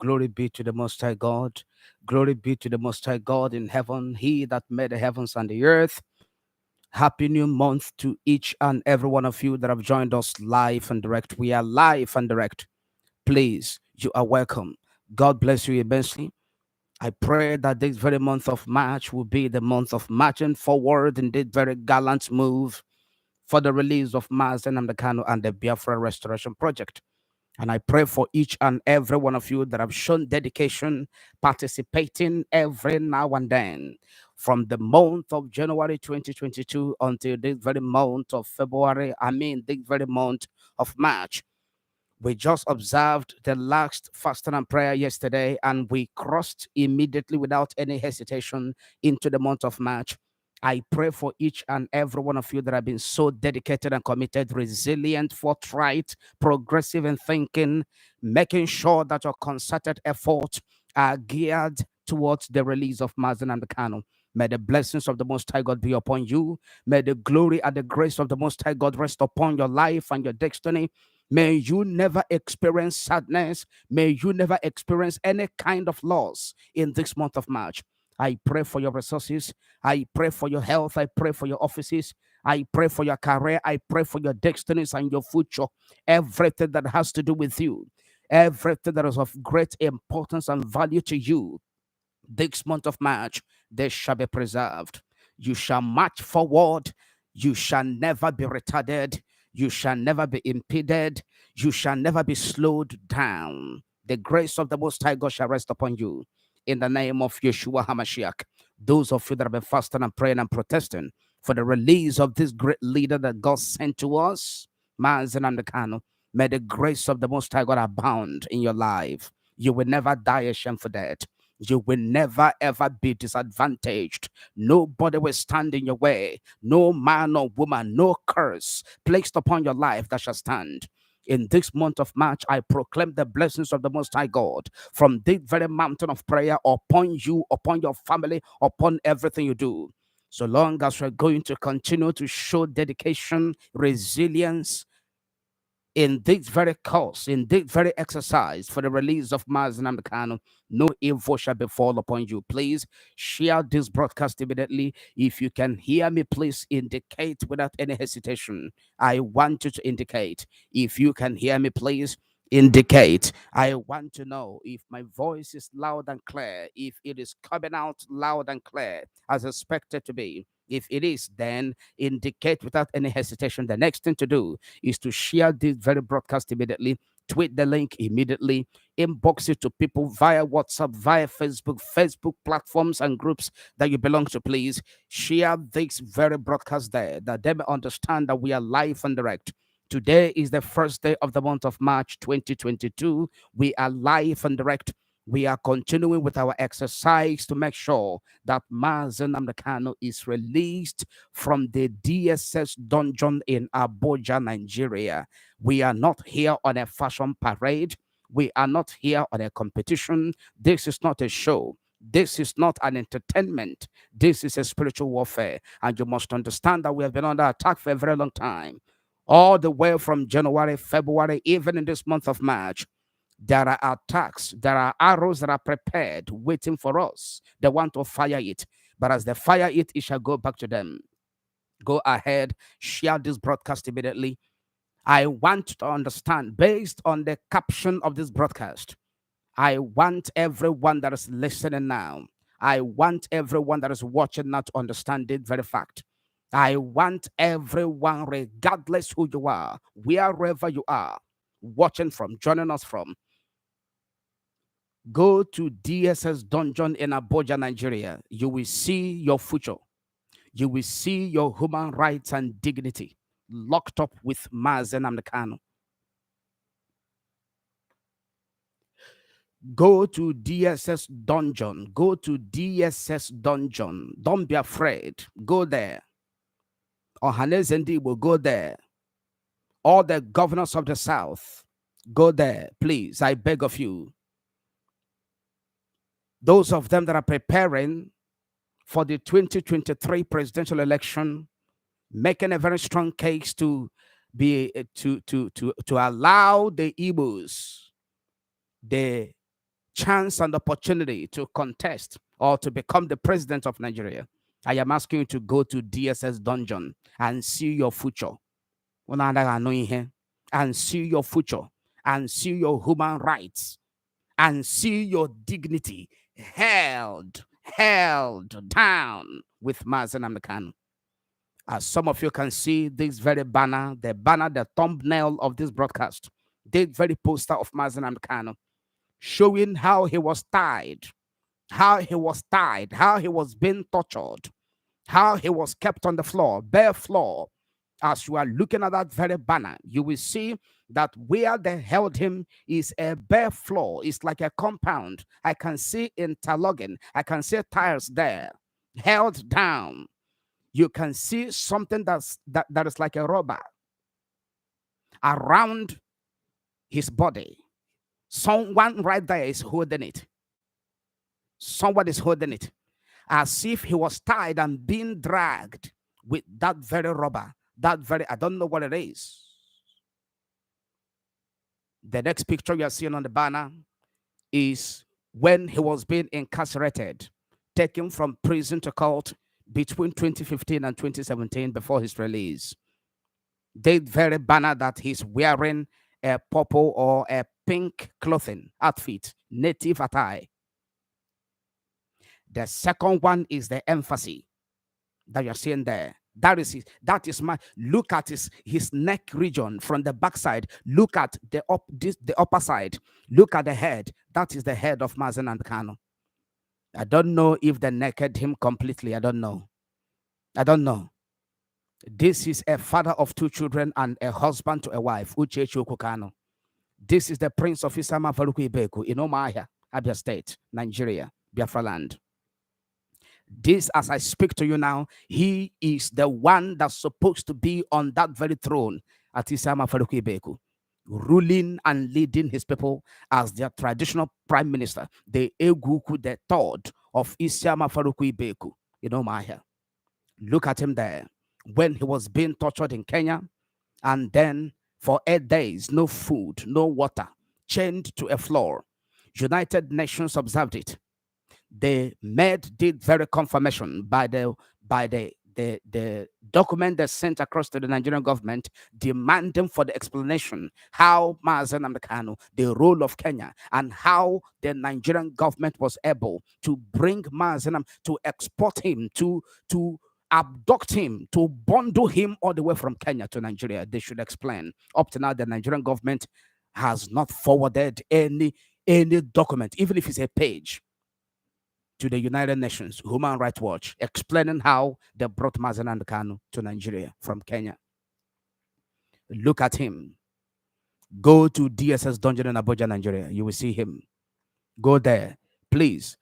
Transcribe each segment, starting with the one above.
Glory be to the Most High God. Glory be to the Most High God in heaven, He that made the heavens and the earth. Happy new month to each and every one of you that have joined us live and direct. We are live and direct. Please, you are welcome. God bless you immensely. I pray that this very month of March will be the month of marching forward in this very gallant move for the release of Mazi and Kanu and the Biafra Restoration Project. And I pray for each and every one of you that have shown dedication, participating every now and then, from the month of January 2022 until this very month of February, this very month of March. We just observed the last fasting and prayer yesterday, and we crossed immediately without any hesitation into the month of March. I pray for each and every one of you that have been so dedicated and committed, resilient, forthright, progressive in thinking, making sure that your concerted efforts are geared towards the release of Mazi and Kanu. May the blessings of the Most High God be upon you. May the glory and the grace of the Most High God rest upon your life and your destiny. May you never experience sadness. May you never experience any kind of loss in this month of March. I pray for your resources. I pray for your health. I pray for your offices. I pray for your career. I pray for your destinies and your future. Everything that has to do with you. Everything that is of great importance and value to you. This month of March, they shall be preserved. You shall march forward. You shall never be retarded. You shall never be impeded. You shall never be slowed down. The grace of the Most High God shall rest upon you. In the name of Yeshua HaMashiach, those of you that have been fasting and praying and protesting for the release of this great leader that God sent to us, Mazi and Kanu, may the grace of the Most High God abound in your life. You will never die a shameful death. You will never ever be disadvantaged. Nobody will stand in your way. No man or woman, no curse placed upon your life that shall stand. In this month of March, I proclaim the blessings of the Most High God from this very mountain of prayer upon you, upon your family, upon everything you do. So long as we're going to continue to show dedication, resilience, in this very course, in this very exercise for the release of Mazi and Kanu, no evil shall befall upon you. Please share this broadcast immediately. If you can hear me, please indicate without any hesitation. I want you to indicate. If you can hear me, please indicate. I want to know if my voice is loud and clear, if it is coming out loud and clear as expected to be. If it is, then indicate without any hesitation. The next thing to do is to share this very broadcast immediately, tweet the link immediately, inbox it to people via WhatsApp, via Facebook platforms and groups that you belong to. Please share this very broadcast there, that they may understand that we are live and direct. Today is the first day of the month of March 2022. We are live and direct. We are continuing with our exercise to make sure that Mazi and Kanu is released from the DSS dungeon in Abuja, Nigeria. We are not here on a fashion parade. We are not here on a competition. This is not a show. This is not an entertainment. This is a spiritual warfare. And you must understand that we have been under attack for a very long time. All the way from January, February, even in this month of March. There are attacks, there are arrows that are prepared, waiting for us. They want to fire it. But as they fire it, it shall go back to them. Go ahead, share this broadcast immediately. I want to understand, based on the caption of this broadcast, I want everyone that is listening now, I want everyone that is watching now to understand it very fact. I want everyone, regardless who you are, wherever you are, watching from, joining us from, go to DSS dungeon in Abuja, Nigeria. You will see your future. You will see your human rights and dignity locked up with Mazi and Kanu. Go to DSS dungeon. Go to DSS dungeon. Don't be afraid. Go there. Ohanes and will go there. All the governors of the South, go there. Please, I beg of you. Those of them that are preparing for the 2023 presidential election, making a very strong case to allow the Igbos, the chance and opportunity to contest or to become the president of Nigeria, I am asking you to go to DSS dungeon and see your future. And see your future and see your human rights and see your dignity held down with Mazi Nnamdi Kanu. As some of you can see, this very banner, the thumbnail of this broadcast, the very poster of Mazi Nnamdi Kanu, showing how he was tied, how he was being tortured, how he was kept on the floor, bare floor. As you are looking at that very banner, you will see that where they held him is a bare floor. It's like a compound. I can see interlocking. I can see tires there, held down. You can see something that is like a rubber around his body. Someone right there is holding it. Someone is holding it, as if he was tied and being dragged with that very rubber. I don't know what it is. The next picture you are seeing on the banner is when he was being incarcerated, taken from prison to court between 2015 and 2017 before his release. The very banner that he's wearing a purple or a pink clothing outfit, native attire. The second one is the emphasis that you're seeing there. That is my look at his neck region from the backside. Look at the upper side. Look at the head. That is the head of Mazi Nnamdi Kanu. I don't know if they naked him completely. I don't know. This is a father of 2 children and a husband to a wife, Uche Kanu. This is the Prince of Isama Faruku Ibeku in Nnawuihe, Abia State, Nigeria, Biafra land. This, as I speak to you now, he is the one that's supposed to be on that very throne at Isama Faruku Ibeku, ruling and leading his people as their traditional prime minister, the Eguku the third of Isama Faruku Ibeku in Nnawuihe. Look at him there when he was being tortured in Kenya, and then for 8 days, no food, no water, chained to a floor. United Nations observed it. The Med did very confirmation by the document they sent across to the Nigerian government, demanding for the explanation how Mazi Nnamdi Kanu, the role of Kenya, and how the Nigerian government was able to bring Mazi Nnamdi, to export him, to abduct him, to bundle him all the way from Kenya to Nigeria. They should explain. Up to now, the Nigerian government has not forwarded any document, even if it's a page, to the United Nations Human Rights Watch, explaining how they brought Mazi Nnamdi Kanu to Nigeria from Kenya. Look at him. Go to DSS dungeon in Abuja, Nigeria. You will see him. Go there, please.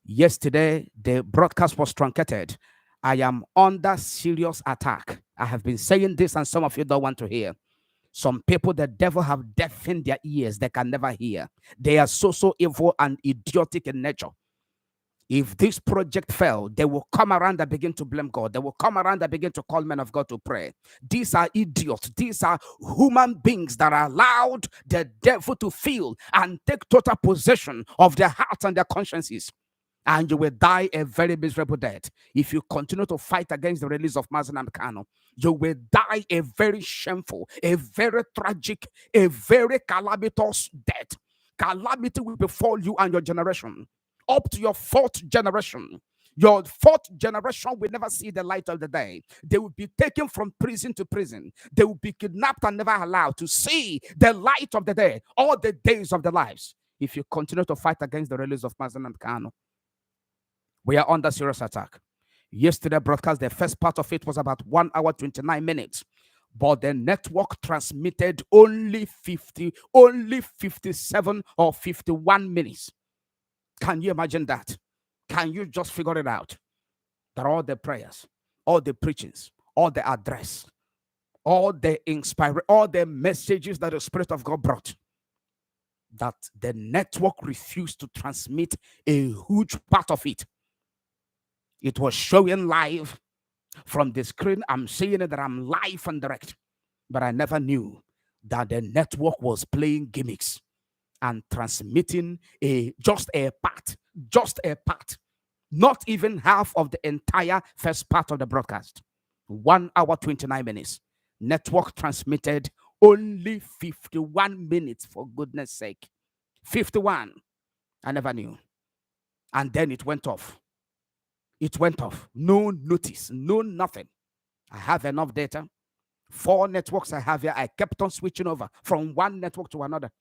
Yesterday, the broadcast was truncated. I am under serious attack. I have been saying this, and some of you don't want to hear. Some people, the devil have deafened their ears. They can never hear. They are so evil and idiotic in nature. If this project failed, they will come around and begin to blame God. They will come around and begin to call men of God to pray. These are idiots. These are human beings that are allowed the devil to feel and take total possession of their hearts and their consciences. And you will die a very miserable death. If you continue to fight against the release of Mazi Nnamdi Kanu, you will die a very shameful, a very tragic, a very calamitous death. Calamity will befall you and your generation. Up to your 4th generation. Your 4th generation will never see the light of the day. They will be taken from prison to prison. They will be kidnapped and never allowed to see the light of the day all the days of their lives. If you continue to fight against the release of Mazi Nnamdi Kanu, we are under serious attack. Yesterday broadcast, the first part of it was about 1 hour 29 minutes. But the network transmitted only 57 or 51 minutes. Can you imagine that? Can you just figure it out? That all the prayers, all the preachings, all the address, all the all the messages that the Spirit of God brought, that the network refused to transmit a huge part of it. It was showing live from the screen. I'm saying that I'm live and direct, but I never knew that the network was playing gimmicks and transmitting just a part, not even half of the entire first part of the broadcast. 1 hour 29 minutes. Network transmitted only 51 minutes, for goodness sake. 51. I never knew. And then it went off. It went off. No notice, no nothing. I have enough data. 4 networks I have here. I kept on switching over from one network to another.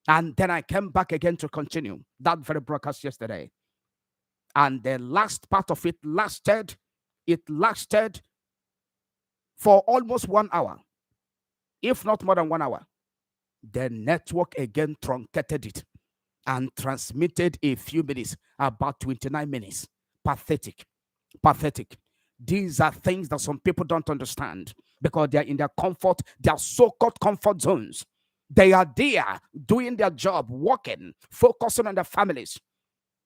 And then I came back again to continue that very broadcast yesterday. And the last part of it lasted for almost 1 hour, if not more than 1 hour. The network again truncated it and transmitted a few minutes, about 29 minutes. Pathetic. Pathetic. These are things that some people don't understand because they are in their comfort, their so-called comfort zones. They are there doing their job, working, focusing on their families,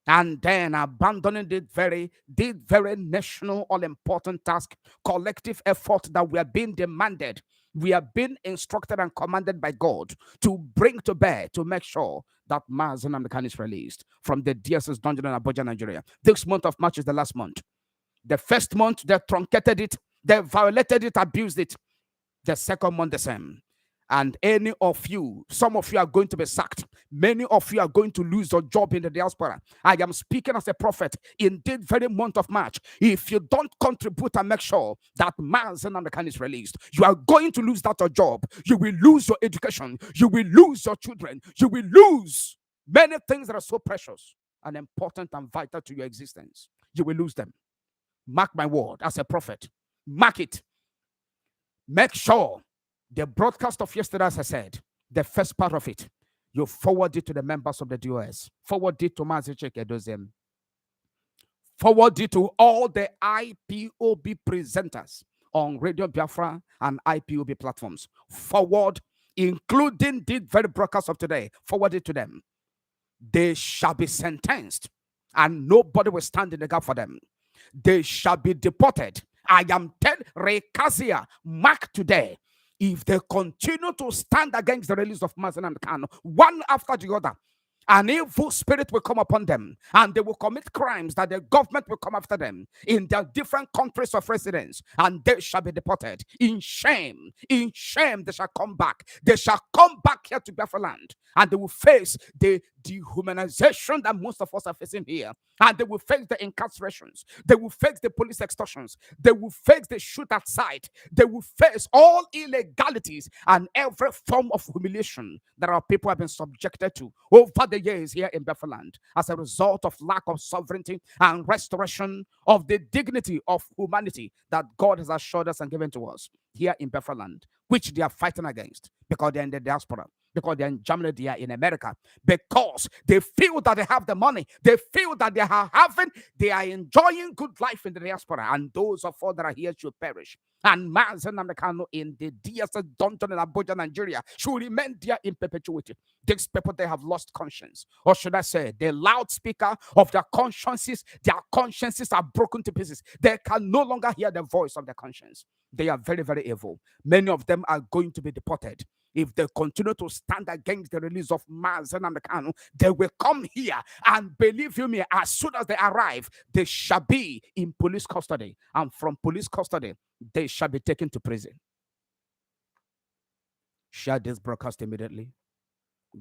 and then abandoning the very national all-important task, collective effort that we are being demanded. We are being instructed and commanded by God to bring to bear to make sure that Mazi and Nnamdi is released from the DSS dungeon in Abuja, Nigeria. This month of March is the last month. The first month, they truncated it, they violated it, abused it. The second month, the same. And any of you, some of you are going to be sacked. Many of you are going to lose your job in the diaspora. I am speaking as a prophet in this very month of March. If you don't contribute and make sure that Mazi and Nnamdi is released, you are going to lose that your job. You will lose your education. You will lose your children. You will lose many things that are so precious and important and vital to your existence. You will lose them. Mark my word as a prophet. Mark it. Make sure the broadcast of yesterday, as I said, the first part of it, you forward it to the members of the DOS. Forward it to Mazi Chike. Forward it to all the IPOB presenters on Radio Biafran and IPOB platforms. Forward, including the very broadcast of today. Forward it to them. They shall be sentenced, and nobody will stand in the gap for them. They shall be deported. I am telling Rekazia, mark today. If they continue to stand against the release of Mazi and Kanu, one after the other, an evil spirit will come upon them, and they will commit crimes that the government will come after them in their different countries of residence, and they shall be deported. In shame, they shall come back. They shall come back here to Biafra land, and they will face the dehumanization that most of us are facing here, and they will face the incarcerations. They will face the police extortions. They will face the shoot at sight. They will face all illegalities and every form of humiliation that our people have been subjected to over the years here in Biafra land as a result of lack of sovereignty and restoration of the dignity of humanity that God has assured us and given to us here in Biafra land, which they are fighting against because they're in the diaspora, because they're in Germany, they are in America, because they feel that they have the money, they feel that they are enjoying good life in the diaspora, and those of us that are here should perish. And Mazi and Kanu in the DSS dungeon in Abuja, Nigeria, should remain there in perpetuity. These people, they have lost conscience, or should I say, the loudspeaker of their consciences are broken to pieces. They can no longer hear the voice of their conscience. They are very, very evil. Many of them are going to be deported. If they continue to stand against the release of Mazi and Kanu, they will come here, and believe you me, as soon as they arrive, they shall be in police custody, and from police custody, they shall be taken to prison. Share this broadcast immediately.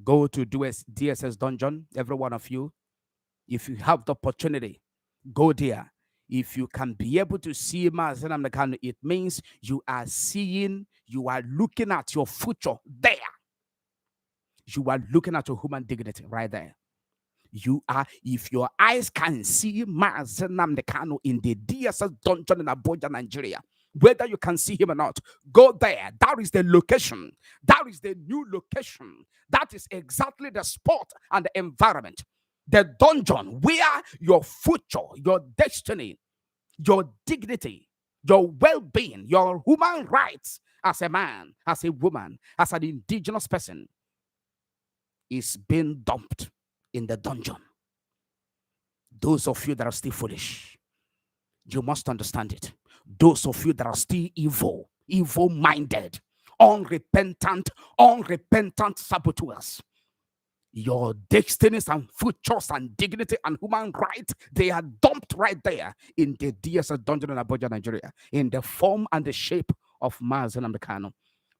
Go to DSS dungeon, every one of you. If you have the opportunity, go there. If you can be able to see Mazi and Kanu, it means you are looking at your future there. You are looking at your human dignity right there. If your eyes can see Mazi and Kanu in the DSS dungeon in Abuja, Nigeria, whether you can see him or not, go there. That is the location. That is the new location. That is exactly the spot and the environment. The dungeon where your future, your destiny, your dignity, your well-being, your human rights as a man, as a woman, as an indigenous person is being dumped in the dungeon. Those of you that are still foolish, you must understand it. Those of you that are still evil-minded, unrepentant saboteurs, Your destinies and futures and dignity and human rights, they are dumped right there in the DSS dungeon in Abuja, Nigeria, in the form and the shape of Mazi Nnamdi Kanu.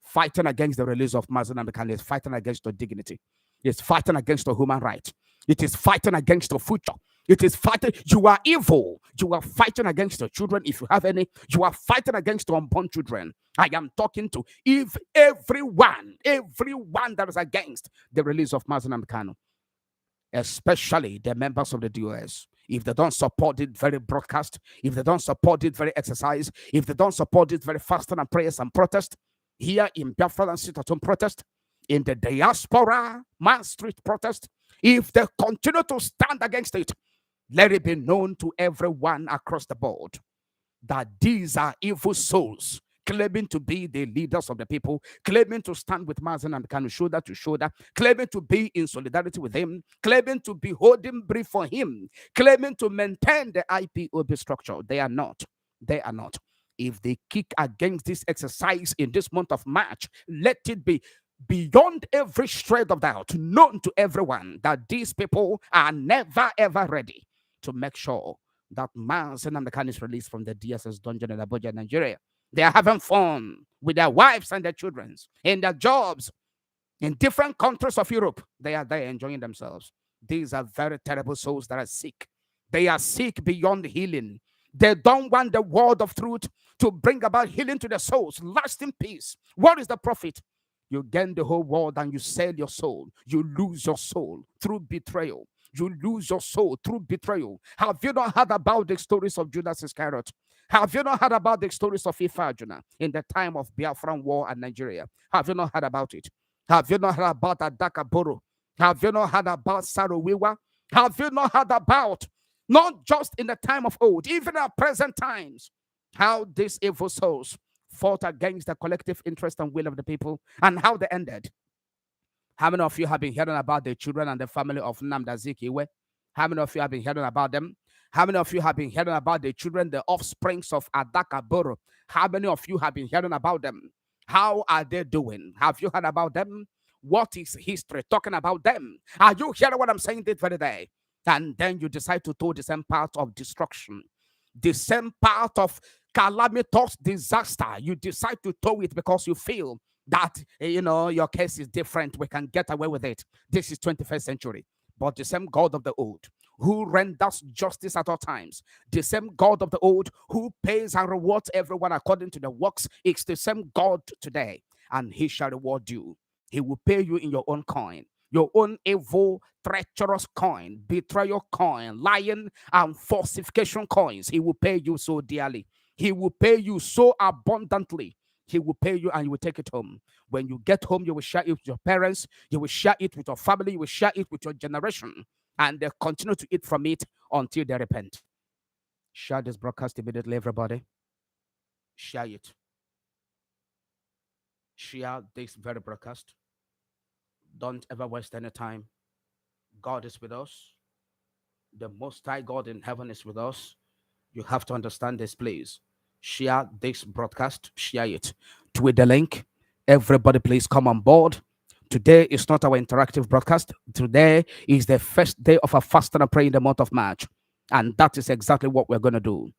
Fighting against the release of Mazi Nnamdi Kanu is fighting against your dignity. It's fighting against the human right. It is fighting against the future. It is fighting. You are evil. You are fighting against your children, if you have any. You are fighting against your unborn children. I am talking to if everyone that is against the release of Mazi Nnamdi Kanu, especially the members of the DOS. If they don't support it very broadcast, if they don't support it very exercise, if they don't support it very fasting and prayers and protest, here in Biafran and sit-at-home protest, in the diaspora man street protest, if they continue to stand against it, let it be known to everyone across the board that these are evil souls claiming to be the leaders of the people, claiming to stand with Mazi Nnamdi Kanu shoulder to shoulder, claiming to be in solidarity with him, claiming to be holding brief for him, claiming to maintain the IPOB structure. They are not. They are not. If they kick against this exercise in this month of March, let it be beyond every shred of doubt, known to everyone that these people are never ever ready to make sure that Mazi Nnamdi Kanu is released from the DSS dungeon in Abuja, Nigeria. They are having fun with their wives and their children in their jobs in different countries of Europe. They are there enjoying themselves. These are very terrible souls that are sick. They are sick beyond healing. They don't want the word of truth to bring about healing to their souls, lasting peace. What is the profit? You gain the whole world and you sell your soul. You lose your soul through betrayal. You lose your soul through betrayal. Have you not heard about the stories of Judas Iscariot? Have you not heard about the stories of Ifajuna in the time of Biafran war and Nigeria? Have you not heard about it? Have you not heard about Adakaboro? Have you not heard about Sarowiwa? Have you not heard about, not just in the time of old, even at present times, how these evil souls fought against the collective interest and will of the people and how they ended? How many of you have been hearing about the children and the family of Nnamdi Azikiwe? How many of you have been hearing about them? How many of you have been hearing about the children, the offsprings of Adakaboro? How many of you have been hearing about them? How are they doing? Have you heard about them? What is history talking about them? Are you hearing what I'm saying this very day? And then you decide to tow the same path of destruction, the same path of calamitous disaster. You decide to tow it because you feel that, your case is different. We can get away with it. This is 21st century. But the same God of the old who renders justice at all times, the same God of the old who pays and rewards everyone according to the works, it's the same God today, and he shall reward you. He will pay you in your own coin, your own evil, treacherous coin, betrayal coin, lying and falsification coins. He will pay you so dearly. He will pay you so abundantly. He will pay you and you will take it home. When you get home, you will share it with your parents, you will share it with your family, you will share it with your generation, and they continue to eat from it until they repent. Share this broadcast immediately, everybody. Share it. Share this very broadcast. Don't ever waste any time. God is with us. The Most High God in heaven is with us. You have to understand this, please. Share this broadcast. Share it. Tweet the link. Everybody, please come on board. Today is not our interactive broadcast. Today is the first day of our fasting and prayer in the month of March. And that is exactly what we're going to do.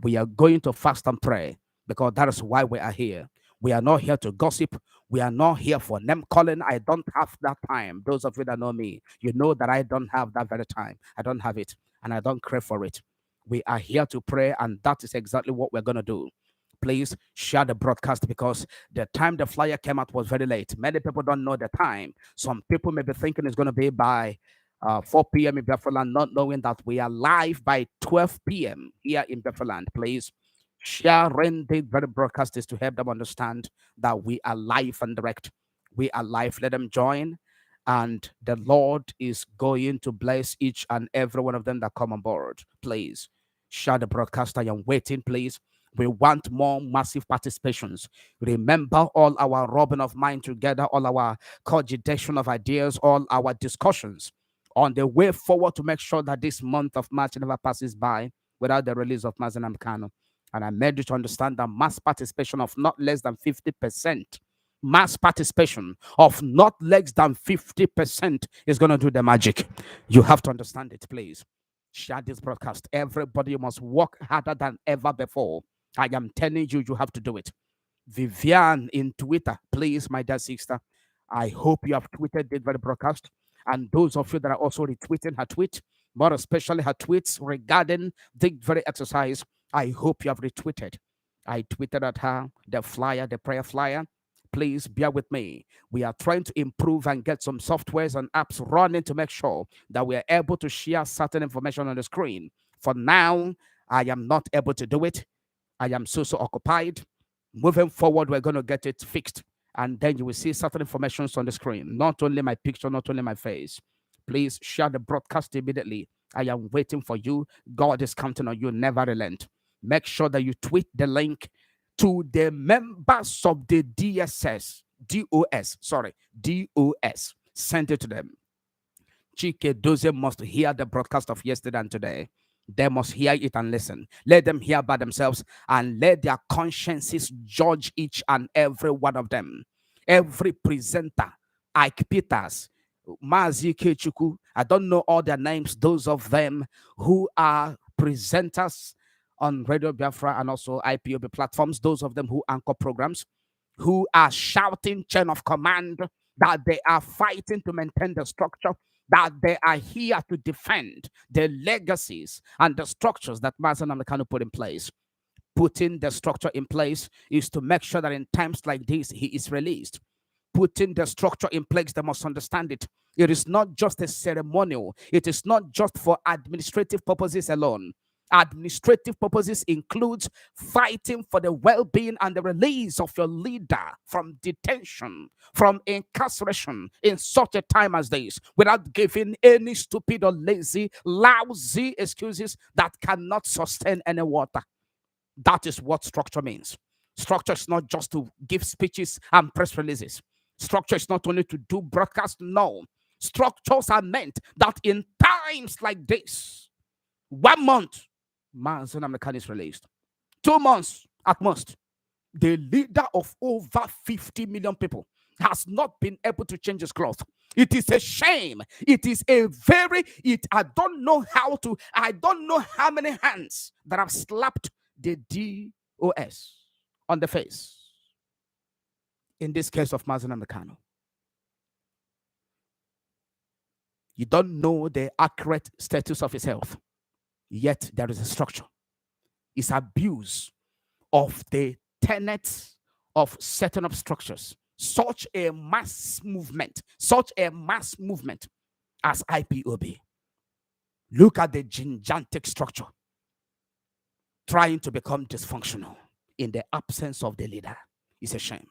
We are going to fast and pray because that is why we are here. We are not here to gossip. We are not here for name calling. I don't have that time. Those of you that know me, you know that I don't have that very time. I don't have it and I don't crave for it. We are here to pray, and that is exactly what we're going to do. Please share the broadcast because the time the flyer came out was very late. Many people don't know the time. Some people may be thinking it's going to be by 4 p.m. in Biafran, not knowing that we are live by 12 p.m. here in Biafran. Please share the very broadcast is to help them understand that we are live and direct. We are live. Let them join. And the Lord is going to bless each and every one of them that come on board. Please share the broadcast. I am waiting, please. We want more massive participations. Remember all our rubbing of mind together, all our cogitation of ideas, all our discussions on the way forward to make sure that this month of March never passes by without the release of Mazi Nnamdi Kanu. And I made you to understand that mass participation of not less than 50% Mass participation of not less than 50% is going to do the magic. You have to understand it, please. Share this broadcast. Everybody must work harder than ever before. I am telling you, you have to do it. Vivian in Twitter, please, my dear sister. I hope you have tweeted this very broadcast. And those of you that are also retweeting her tweet, more especially her tweets regarding the very exercise, I hope you have retweeted. I tweeted at her the flyer, the prayer flyer. Please bear with me. We are trying to improve and get some softwares and apps running to make sure that we are able to share certain information on the screen. For now, I am not able to do it. I am so occupied. Moving forward, we're going to get it fixed. And then you will see certain information on the screen. Not only my picture, not only my face. Please share the broadcast immediately. I am waiting for you. God is counting on you. Never relent. Make sure that you tweet the link to the members of the DOS. Send it to them. Chike Doze must hear the broadcast of yesterday and today. They must hear it and listen. Let them hear by themselves and let their consciences judge each and every one of them. Every presenter, Ike Peters, Mazi Kechuku, I don't know all their names, those of them who are presenters on Radio Biafra and also IPOB platforms, those of them who anchor programs, who are shouting chain of command that they are fighting to maintain the structure, that they are here to defend the legacies and the structures that Mazi and Kanu put in place. Putting the structure in place is to make sure that in times like this, he is released. Putting the structure in place, they must understand it. It is not just a ceremonial. It is not just for administrative purposes alone. Administrative purposes includes fighting for the well-being and the release of your leader from detention, from incarceration in such a time as this, without giving any stupid or lazy, lousy excuses that cannot sustain any water. That is what structure means. Structure is not just to give speeches and press releases. Structure is not only to do broadcast. No. Structures are meant that in times like this, 1 month, Mazi Nnamdi is released. 2 months at most, the leader of over 50 million people has not been able to change his cloth. It is a shame. It is a I don't know how many hands that have slapped the DOS on the face. In this case of Mazi Nnamdi, you don't know the accurate status of his health, yet there is a structure. It's abuse of the tenets of setting up structures. Such a mass movement as IPOB. Look at the gigantic structure trying to become dysfunctional in the absence of the leader. It's a shame.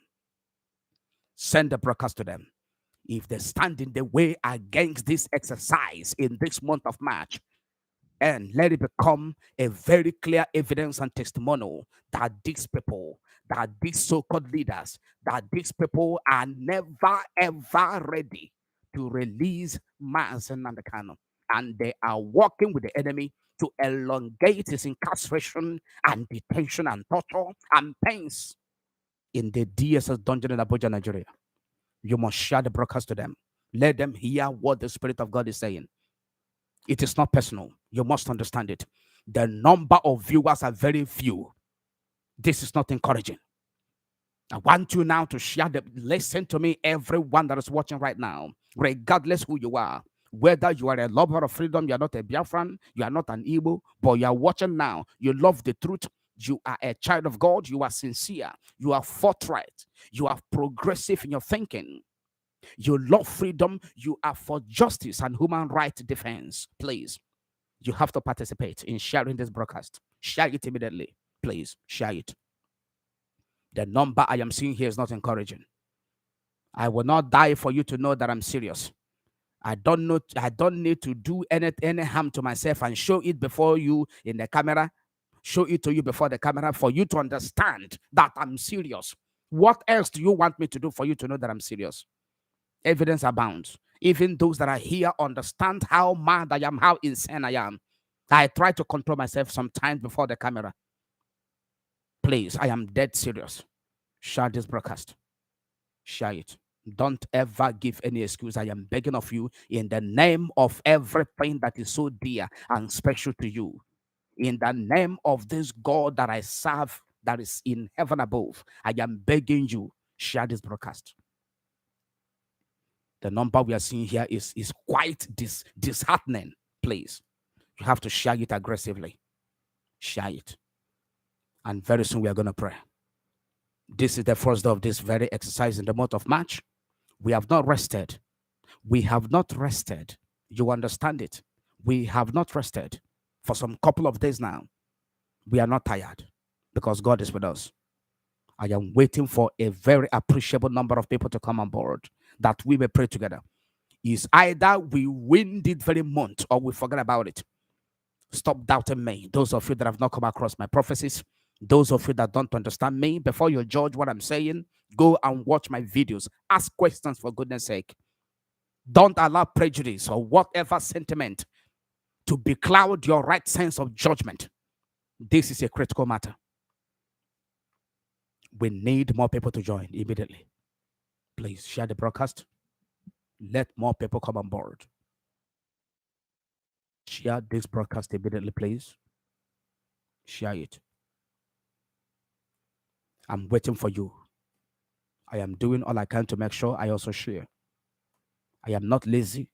Send the broadcast to them. If they stand in the way against this exercise in this month of March, and let it become a very clear evidence and testimonial that these people, that these so-called leaders, that these people are never ever ready to release Mazi Nnamdi, and they are working with the enemy to elongate his incarceration and detention and torture and pains in the DSS dungeon in Abuja, Nigeria. You must share the broadcast to them. Let them hear what the Spirit of God is saying. It is not personal. You must understand it. The number of viewers are very few. This is not encouraging. I want you now to share listen to me, everyone that is watching right now, regardless who you are. Whether you are a lover of freedom, you are not a Biafran, you are not an Igbo, but you are watching now, you love the truth, you are a child of God, you are sincere, you are forthright, you are progressive in your thinking, you love freedom, you are for justice and human rights defense. Please, you have to participate in sharing this broadcast. Share it immediately. Please, share it. The number I am seeing here is not encouraging. I will not die for you to know that I'm serious. I don't need to do any harm to myself and show it before you in the camera, show it to you before the camera for you to understand that I'm serious. What else do you want me to do for you to know that I'm serious? Evidence abounds. Even those that are here understand how mad I am, how insane I am. I try to control myself sometimes before the camera. Please, I am dead serious. Share this broadcast. Share it. Don't ever give any excuse. I am begging of you in the name of everything that is so dear and special to you. In the name of this God that I serve, that is in heaven above, I am begging you, share this broadcast. The number we are seeing here is quite disheartening. Please, you have to share it aggressively. Share it. And very soon we are going to pray. This is the first day of this very exercise in the month of March. We have not rested. We have not rested. You understand it? We have not rested for some couple of days now. We are not tired because God is with us. I am waiting for a very appreciable number of people to come on board that we may pray together. Is either we win this very month or we forget about it. Stop doubting me. Those of you that have not come across my prophecies, those of you that don't understand me, before you judge what I'm saying, go and watch my videos. Ask questions for goodness sake. Don't allow prejudice or whatever sentiment to becloud your right sense of judgment. This is a critical matter. We need more people to join immediately. Please share the broadcast. Let more people come on board. Share this broadcast immediately, please. Share it. I'm waiting for you. I am doing all I can to make sure I also share. I am not lazy.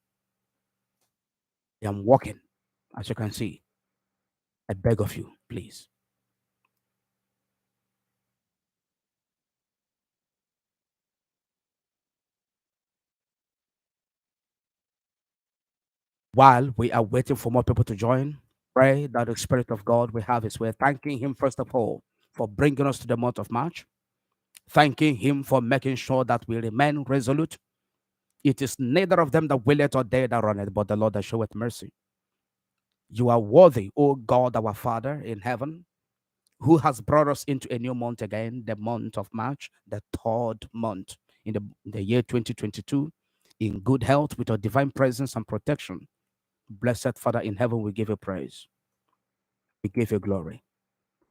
I am working, as you can see. I beg of you, please. While we are waiting for more people to join, pray that the Spirit of God will have His way. Thanking Him, first of all, for bringing us to the month of March. Thanking Him for making sure that we remain resolute. It is neither of them that willeth or they that runneth, but the Lord that showeth mercy. You are worthy, O God, our Father in heaven, who has brought us into a new month again, the month of March, the third month in the year 2022, in good health with your divine presence and protection. Blessed Father in heaven, we give you praise. We give you glory.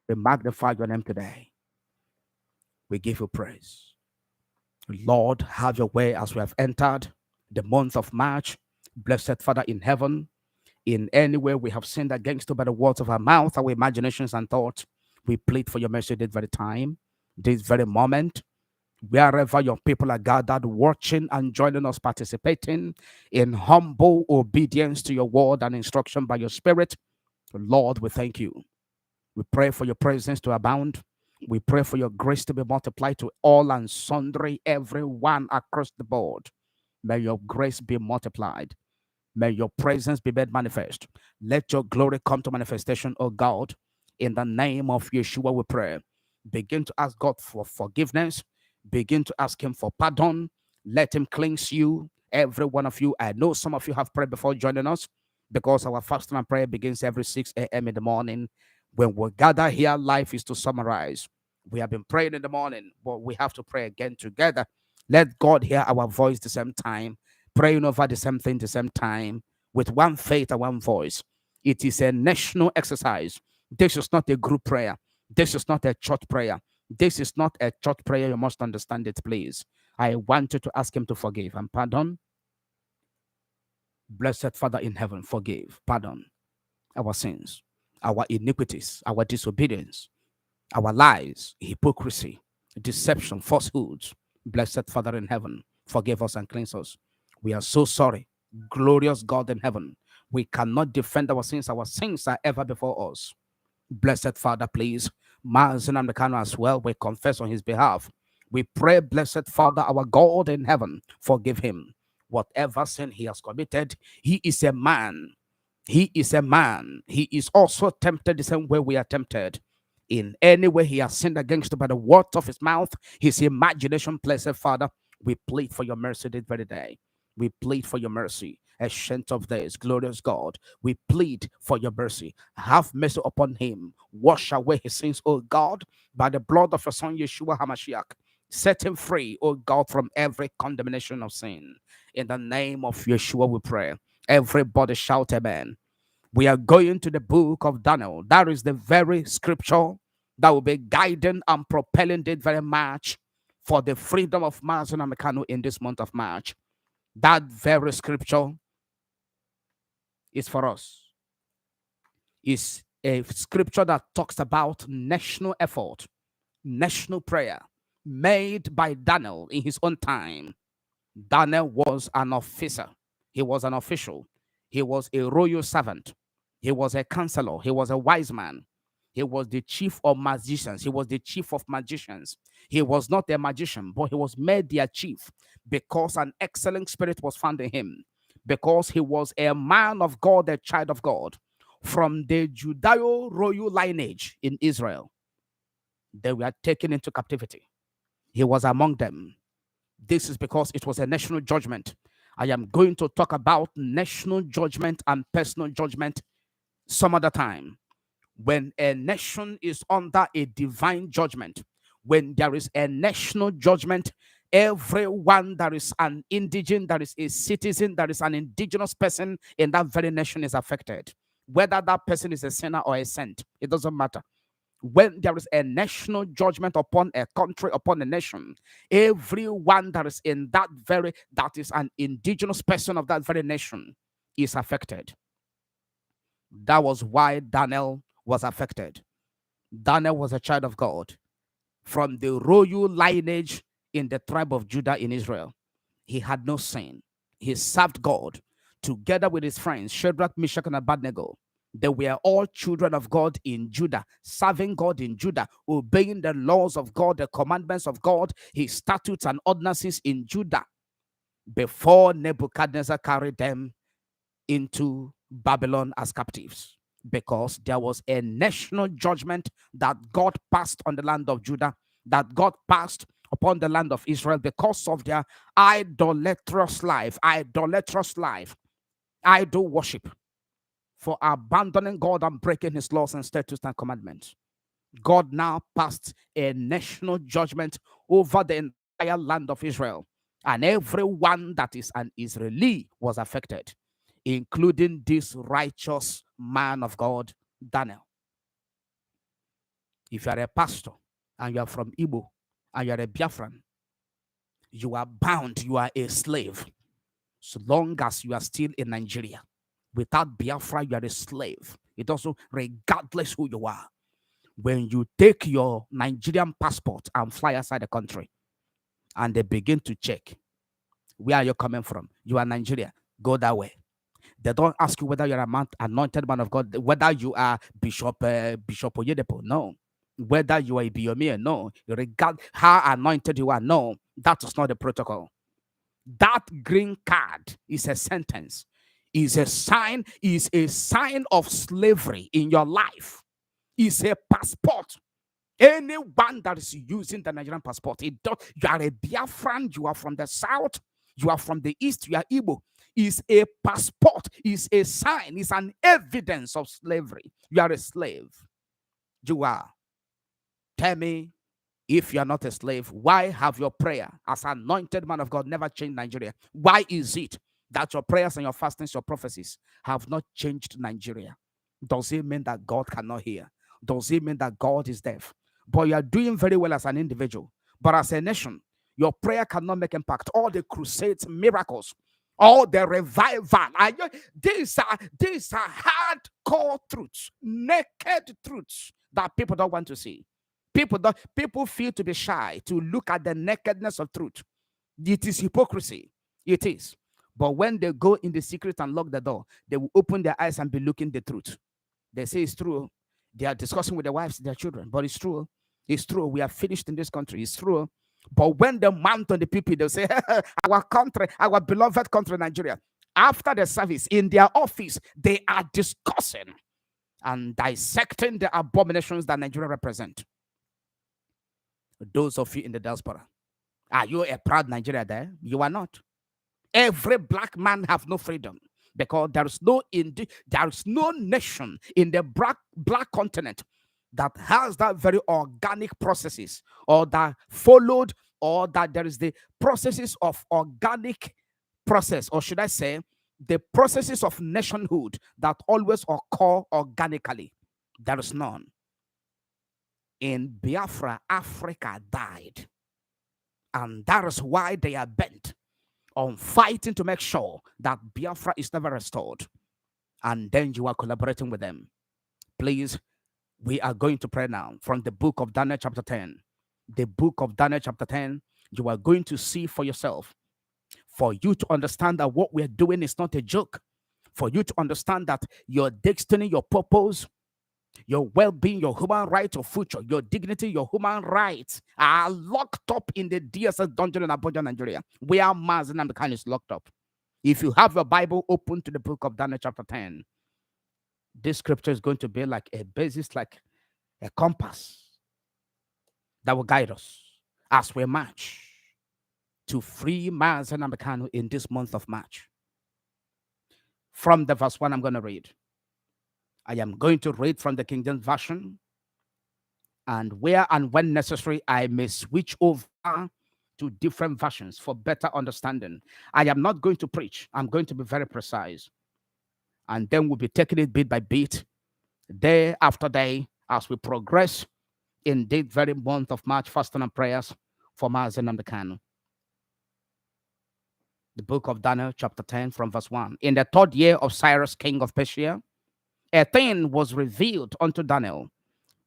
We magnify your name today. We give you praise. Lord, have your way as we have entered the month of March. Blessed Father in heaven, in any way we have sinned against you by the words of our mouth, our imaginations and thoughts, we plead for your mercy this very time, this very moment, wherever your people are gathered, watching and joining us, participating in humble obedience to your word and instruction by your Spirit. Lord, we thank you. We pray for your presence to abound. We pray for your grace to be multiplied to all and sundry, everyone across the board. May your grace be multiplied. May your presence be made manifest. Let your glory come to manifestation, O God. In the name of Yeshua, we pray. Begin to ask God for forgiveness. Begin to ask Him for pardon. Let Him cleanse you, every one of you. I know some of you have prayed before joining us because our fasting and prayer begins every 6 a.m. in the morning. When we gather here, life is to summarize. We have been praying in the morning, but we have to pray again together. Let God hear our voice the same time, praying over the same thing the same time, with one faith and one voice. It is a national exercise. This is not a group prayer. This is not a church prayer. This is not a church prayer. You must understand it, please. I want you to ask Him to forgive and pardon. Blessed Father in heaven, forgive, pardon our sins, our iniquities, our disobedience, our lies, hypocrisy, deception, falsehoods. Blessed Father in heaven, forgive us and cleanse us. We are so sorry. Glorious God in heaven, we cannot defend our sins. Our sins are ever before us. Blessed Father, please, Mazi and Kanu as well, we confess on his behalf. We pray, blessed Father, our God in heaven, forgive him. Whatever sin he has committed, he is a man. He is a man. He is also tempted the same way we are tempted. In any way he has sinned against you by the words of his mouth, his imagination, blessed Father, we plead for your mercy this very day. We plead for your mercy. Ancient of days, glorious God, we plead for your mercy. Have mercy upon him. Wash away his sins, O God, by the blood of your son Yeshua HaMashiach. Set him free, O God, from every condemnation of sin. In the name of Yeshua, we pray. Everybody shout amen. We are going to the book of Daniel. That is the very scripture that will be guiding and propelling it very much for the freedom of Mazi and Kanu in this month of March. That very scripture is for us. It's a scripture that talks about national effort, national prayer made by Daniel in his own time. Daniel was an officer, he was an official, he was a royal servant, he was a counselor, he was a wise man, he was the chief of magicians, he was the chief of magicians. He was not a magician, but he was made their chief because an excellent spirit was found in him, because he was a man of God, a child of God, from the Judeo royal lineage in Israel. They were taken into captivity. He was among them. This is because it was a national judgment. I am going to talk about national judgment and personal judgment some other time. When a nation is under a divine judgment, when there is a national judgment, everyone that is an indigent, that is a citizen, that is an indigenous person in that very nation is affected. Whether that person is a sinner or a saint, it doesn't matter. When there is a national judgment upon a country, upon a nation, everyone that is in that is an indigenous person of that very nation is affected. That was why Daniel was affected. Daniel was a child of God from the royal lineage in the tribe of Judah in Israel. He had no sin. He served God together with his friends, Shadrach, Meshach, and Abednego. They were all children of God in Judah, serving God in Judah, obeying the laws of God, the commandments of God, his statutes and ordinances in Judah, before Nebuchadnezzar carried them into Babylon as captives. Because there was a national judgment that God passed on the land of Judah, that God passed upon the land of Israel because of their idolatrous life, idol worship, for abandoning God and breaking his laws and statutes and commandments. God now passed a national judgment over the entire land of Israel, and everyone that is an Israeli was affected, including this righteous man of God, Daniel. If you are a pastor and you are from Igbo and you are a Biafran, you are bound, you are a slave, so long as you are still in Nigeria. Without Biafra, you are a slave. It also, regardless who you are, when you take your Nigerian passport and fly outside the country, and they begin to check, where are you coming from? You are Nigeria. Go that way. They don't ask you whether you're an anointed man of God, whether you are Bishop Oyedepo. No. Whether you are a Biomir. No. Regard how anointed you are. No. That is not the protocol. That green card is a sentence, is a sign of slavery in your life. Is a passport. Anyone that is using the Nigerian passport, you are a Biafran, you are from the south, you are from the east, you are Igbo, is a passport, is a sign, is an evidence of slavery. You are a slave. You are. Tell me, if you are not a slave, why have your prayer as anointed man of God never changed Nigeria? Why is it that your prayers and your fastings, your prophecies have not changed Nigeria? Does it mean that God cannot hear? Does it mean that God is deaf? But you are doing very well as an individual. But as a nation, your prayer cannot make impact. All the crusades, miracles, all the revival. These are hardcore truths, naked truths that people don't want to see. People feel to be shy to look at the nakedness of truth. It is hypocrisy. It is. But when they go in the secret and lock the door, they will open their eyes and be looking the truth. They say it's true. They are discussing with their wives, their children, but it's true. It's true. We are finished in this country. It's true. But when they mount on the people, they'll say, our country, our beloved country, Nigeria. After the service, in their office, they are discussing and dissecting the abominations that Nigeria represent. Those of you in the diaspora, are you a proud Nigeria there? You are not. Every black man have no freedom, because there is no nation in the black continent that has that very organic processes, or that followed, or that there is the processes of organic process, or should I say the processes of nationhood that always occur organically. There is none. In Biafra, Africa died. And that is why they are bent on fighting to make sure that Biafra is never restored. And then you are collaborating with them. Please, we are going to pray now from the book of Daniel, chapter 10. The book of Daniel, chapter 10, you are going to see for yourself. For you to understand that what we are doing is not a joke. For you to understand that your destiny, your purpose, your well-being, your human rights, your future, your dignity, your human rights are locked up in the DSS dungeon in Abuja, Nigeria, where Mazi and Kanu is locked up. If you have your Bible open to the book of Daniel chapter 10, this scripture is going to be like a basis, like a compass that will guide us as we march to free Mazi and Kanu in this month of March. From the verse 1, I'm going to read. I am going to read from the King James Version, and where and when necessary, I may switch over to different versions for better understanding. I am not going to preach. I'm going to be very precise. And then we'll be taking it bit by bit, day after day, as we progress in this very month of March, fasting and prayers for Mazi and Kanu. The book of Daniel, chapter 10, from verse 1. In the 3rd year of Cyrus, king of Persia, a thing was revealed unto Daniel,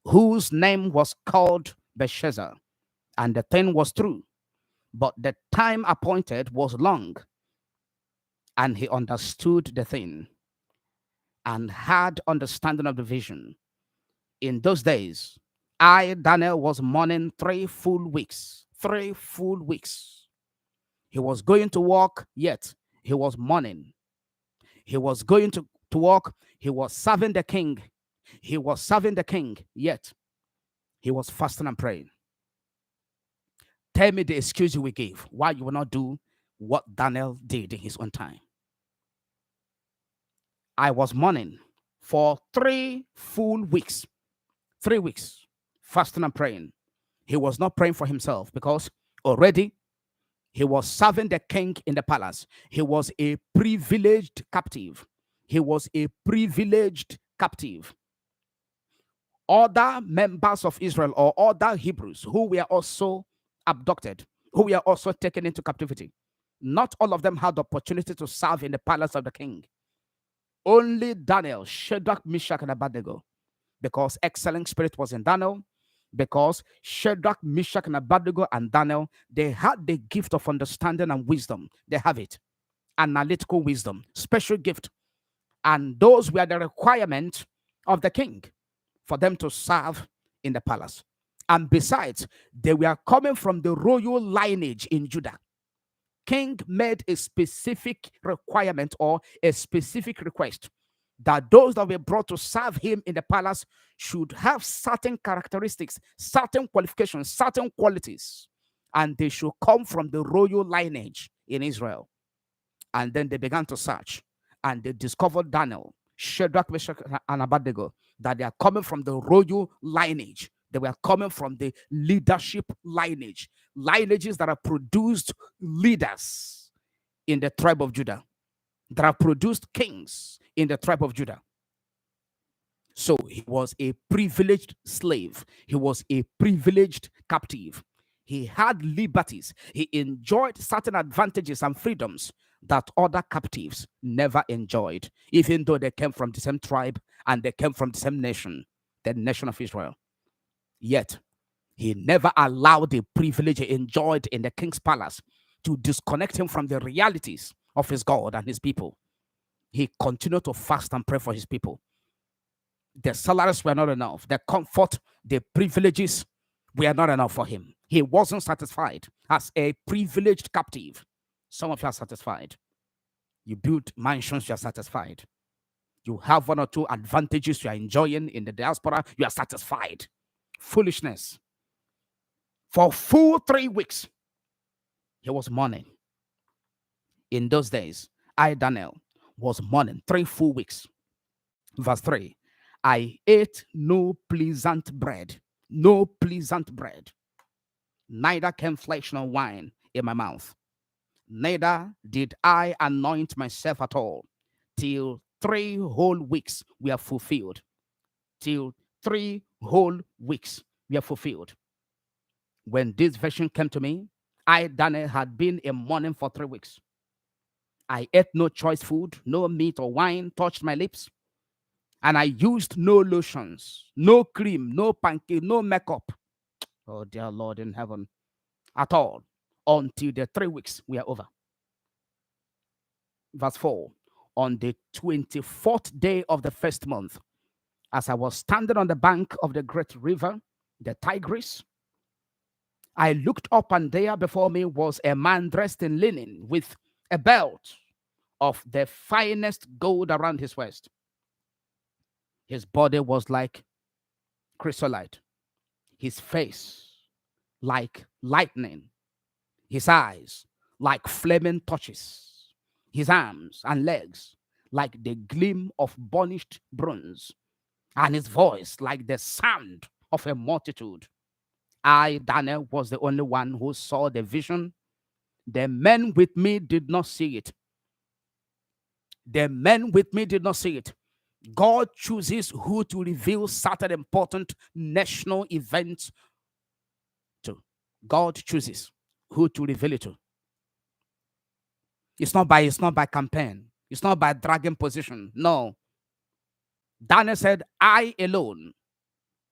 whose name was called Belshazzar, and the thing was true, but the time appointed was long, and he understood the thing, and had understanding of the vision. In those days, I, Daniel, was mourning 3 full weeks. 3 full weeks. He was going to work, yet he was mourning. He was going to work, he was serving the king. He was serving the king, yet he was fasting and praying. Tell me the excuse you will give why you will not do what Daniel did in his own time. I was mourning for 3 full weeks. 3 weeks, fasting and praying. He was not praying for himself because already he was serving the king in the palace. He was a privileged captive. He was a privileged captive. Other members of Israel or other Hebrews who were also abducted, who were also taken into captivity, not all of them had the opportunity to serve in the palace of the king. Only Daniel, Shadrach, Meshach, and Abednego, because excellent spirit was in Daniel, because Shadrach, Meshach, and Abednego and Daniel, they had the gift of understanding and wisdom. They have it. Analytical wisdom, special gift. And those were the requirements of the king for them to serve in the palace. And besides, they were coming from the royal lineage in Judah. King made a specific requirement or a specific request that those that were brought to serve him in the palace should have certain characteristics, certain qualifications, certain qualities, and they should come from the royal lineage in Israel. And then they began to search, and they discovered Daniel, Shadrach, Meshach, and Abednego, that they are coming from the royal lineage. They were coming from the leadership lineage, lineages that have produced leaders in the tribe of Judah, that have produced kings in the tribe of Judah. So he was a privileged slave. He was a privileged captive. He had liberties. He enjoyed certain advantages and freedoms that other captives never enjoyed, even though they came from the same tribe and they came from the same nation, the nation of Israel. Yet, he never allowed the privilege he enjoyed in the king's palace to disconnect him from the realities of his God and his people. He continued to fast and pray for his people. The salaries were not enough. The comfort, the privileges were not enough for him. He wasn't satisfied as a privileged captive. Some of you are satisfied. You build mansions, you are satisfied. You have 1 or 2 advantages you are enjoying in the diaspora, you are satisfied. Foolishness. For full 3 weeks, he was mourning. In those days, I, Daniel, was mourning 3 full weeks. Verse 3, I ate no pleasant bread, neither came flesh nor wine in my mouth. Neither did I anoint myself at all, till 3 whole weeks were fulfilled. Till 3 whole weeks were fulfilled. When this version came to me, I, Daniel, had been in mourning for 3 weeks. I ate no choice food, no meat or wine touched my lips, and I used no lotions, no cream, no pancake, no makeup. Oh, dear Lord in heaven, at all, until the 3 weeks were over. Verse 4. On the 24th day of the first month, as I was standing on the bank of the great river, the Tigris, I looked up, and there before me was a man dressed in linen with a belt of the finest gold around his waist. His body was like chrysolite, his face like lightning, his eyes like flaming torches, his arms and legs like the gleam of burnished bronze, and his voice like the sound of a multitude. I, Daniel, was the only one who saw the vision. The men with me did not see it. The men with me did not see it. God chooses who to reveal certain important national events to. God chooses who to reveal it to. It's not by campaign. It's not by dragging position. No. Daniel said, I alone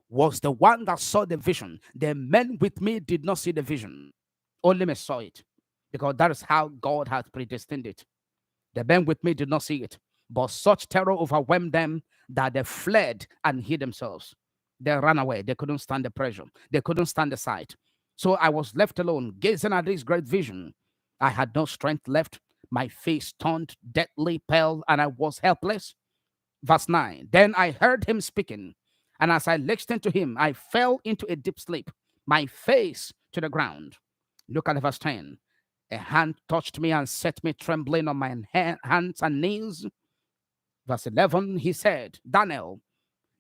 was the one that saw the vision. The men with me did not see the vision. Only me saw it. Because that is how God had predestined it. The men with me did not see it. But such terror overwhelmed them that they fled and hid themselves. They ran away. They couldn't stand the pressure. They couldn't stand the sight. So I was left alone, gazing at this great vision. I had no strength left. My face turned deathly pale, and I was helpless. Verse 9. Then I heard him speaking, and as I listened to him, I fell into a deep sleep, my face to the ground. Look at verse 10. A hand touched me and set me trembling on my hands and knees. Verse 11, he said, Daniel,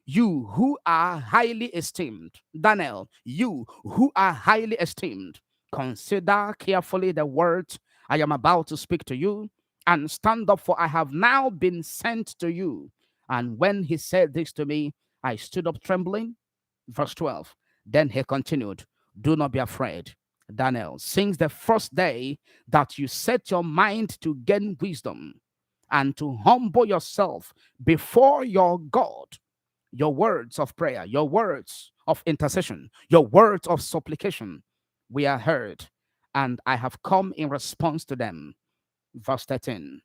you who are highly esteemed, Daniel, you who are highly esteemed, consider carefully the words I am about to speak to you, and stand up, for I have now been sent to you. And when he said this to me, I stood up trembling. Verse 12, then he continued, do not be afraid, Daniel, since the first day that you set your mind to gain wisdom and to humble yourself before your God, your words of prayer, your words of intercession, your words of supplication, we are heard, and I have come in response to them. Verse 13.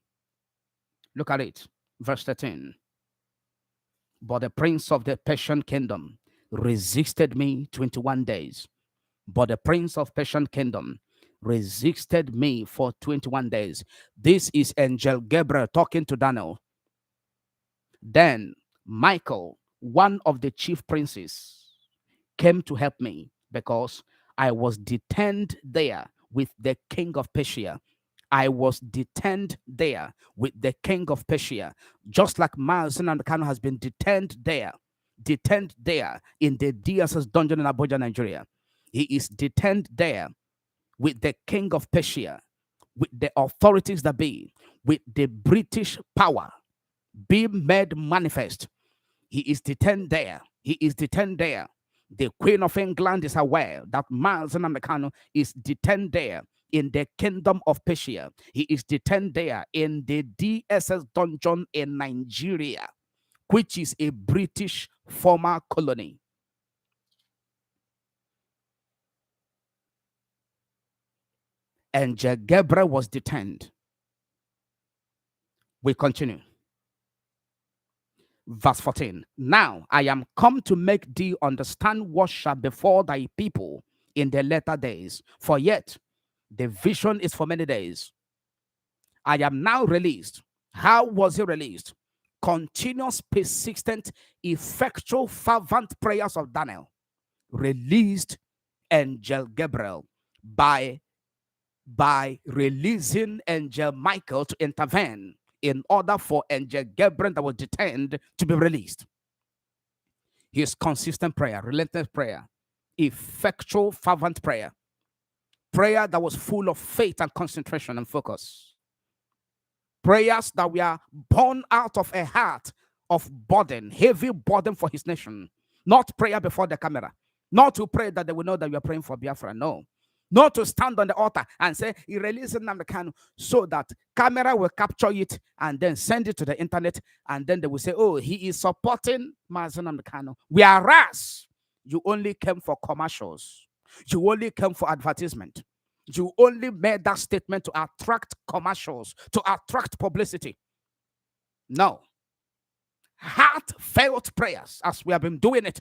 Look at it. Verse 13. But the prince of the Persian kingdom resisted me 21 days. But the prince of Persian kingdom resisted me for 21 days. This is Angel Gabriel talking to Daniel. Then Michael, one of the chief princes, came to help me because I was detained there with the king of Persia. I was detained there with the king of Persia, just like Mazi and Kanu has been detained there in the DSS dungeon in Abuja, Nigeria. He is detained there with the king of Persia, with the authorities that be, with the British power being made manifest. He is detained there. He is detained there. The Queen of England is aware that Mazi Nnamdi is detained there in the kingdom of Persia. He is detained there in the DSS dungeon in Nigeria, which is a British former colony. And Gabriel was detained. We continue. Verse 14. Now I am come to make thee understand what shall befall thy people in the latter days. For yet the vision is for many days. I am now released. How was he released? Continuous, persistent, effectual, fervent prayers of Daniel released Angel Gabriel by releasing Angel Michael to intervene in order for Angel Gabriel that was detained to be released. His consistent prayer, relentless prayer, effectual, fervent prayer, prayer that was full of faith and concentration and focus, prayers that were born out of a heart of burden, heavy burden for his nation, not prayer before the camera, not to pray that they will know that you are praying for Biafra. No, Not to stand on the altar and say, he released Nnamdi Kanu, so that camera will capture it and then send it to the internet. And then they will say, oh, he is supporting Mazi Nnamdi Kanu. Whereas you only came for commercials. You only came for advertisement. You only made that statement to attract commercials, to attract publicity. No. Heartfelt prayers, as we have been doing it.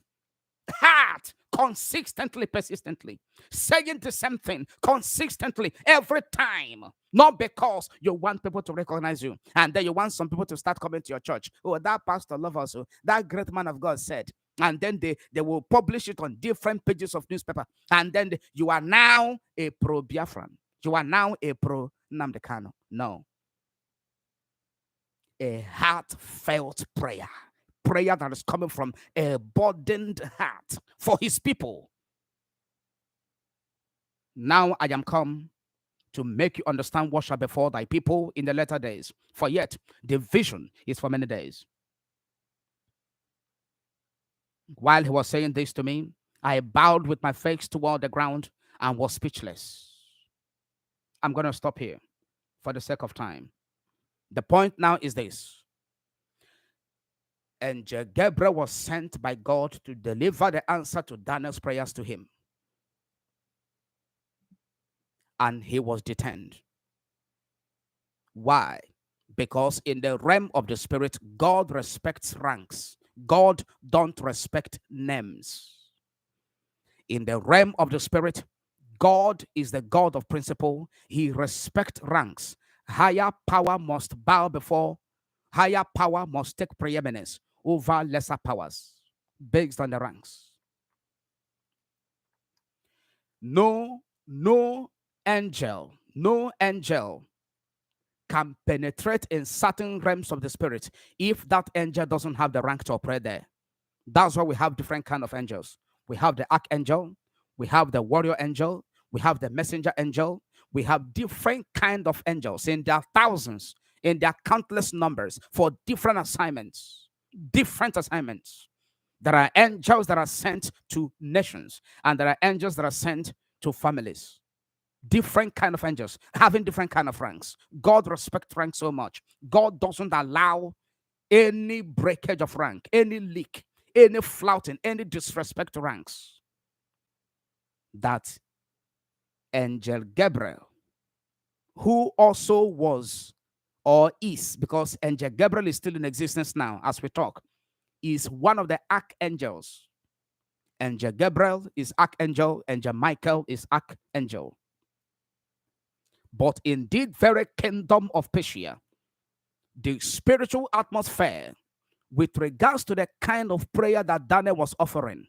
Heart, consistently, persistently, saying the same thing consistently every time. Not because you want people to recognize you and then you want some people to start coming to your church. Oh, that pastor loves us. Oh, that great man of God said. And then they will publish it on different pages of newspaper. And then you are now a pro Biafran. You are now a pro Nnamdi Kanu. No. A heartfelt prayer. Prayer that is coming from a burdened heart for his people. Now I am come to make you understand what shall befall thy people in the latter days. For yet the vision is for many days. While he was saying this to me, I bowed with my face toward the ground and was speechless. I'm going to stop here for the sake of time. The point now is this. And Gabriel was sent by God to deliver the answer to Daniel's prayers to him. And he was detained. Why? Because in the realm of the spirit, God respects ranks. God don't respect names. In the realm of the spirit, God is the God of principle. He respects ranks. Higher power must bow before, higher power must take preeminence over lesser powers based on the ranks. No angel can penetrate in certain realms of the spirit if that angel doesn't have the rank to operate there. That's why we have different kind of angels. We have the archangel, we have the warrior angel, we have the messenger angel, we have different kind of angels in their thousands, in their countless numbers for different assignments. There are angels that are sent to nations, and there are angels that are sent to families. Different kind of angels having different kind of ranks. God respects rank so much. God doesn't allow any breakage of rank, any leak, any flouting, any disrespect to ranks. That angel Gabriel, who also was or is, because angel Gabriel is still in existence now as we talk, is one of the archangels. Angel Gabriel is archangel, angel Michael is archangel. But in the very kingdom of Persia, the spiritual atmosphere with regards to the kind of prayer that Daniel was offering,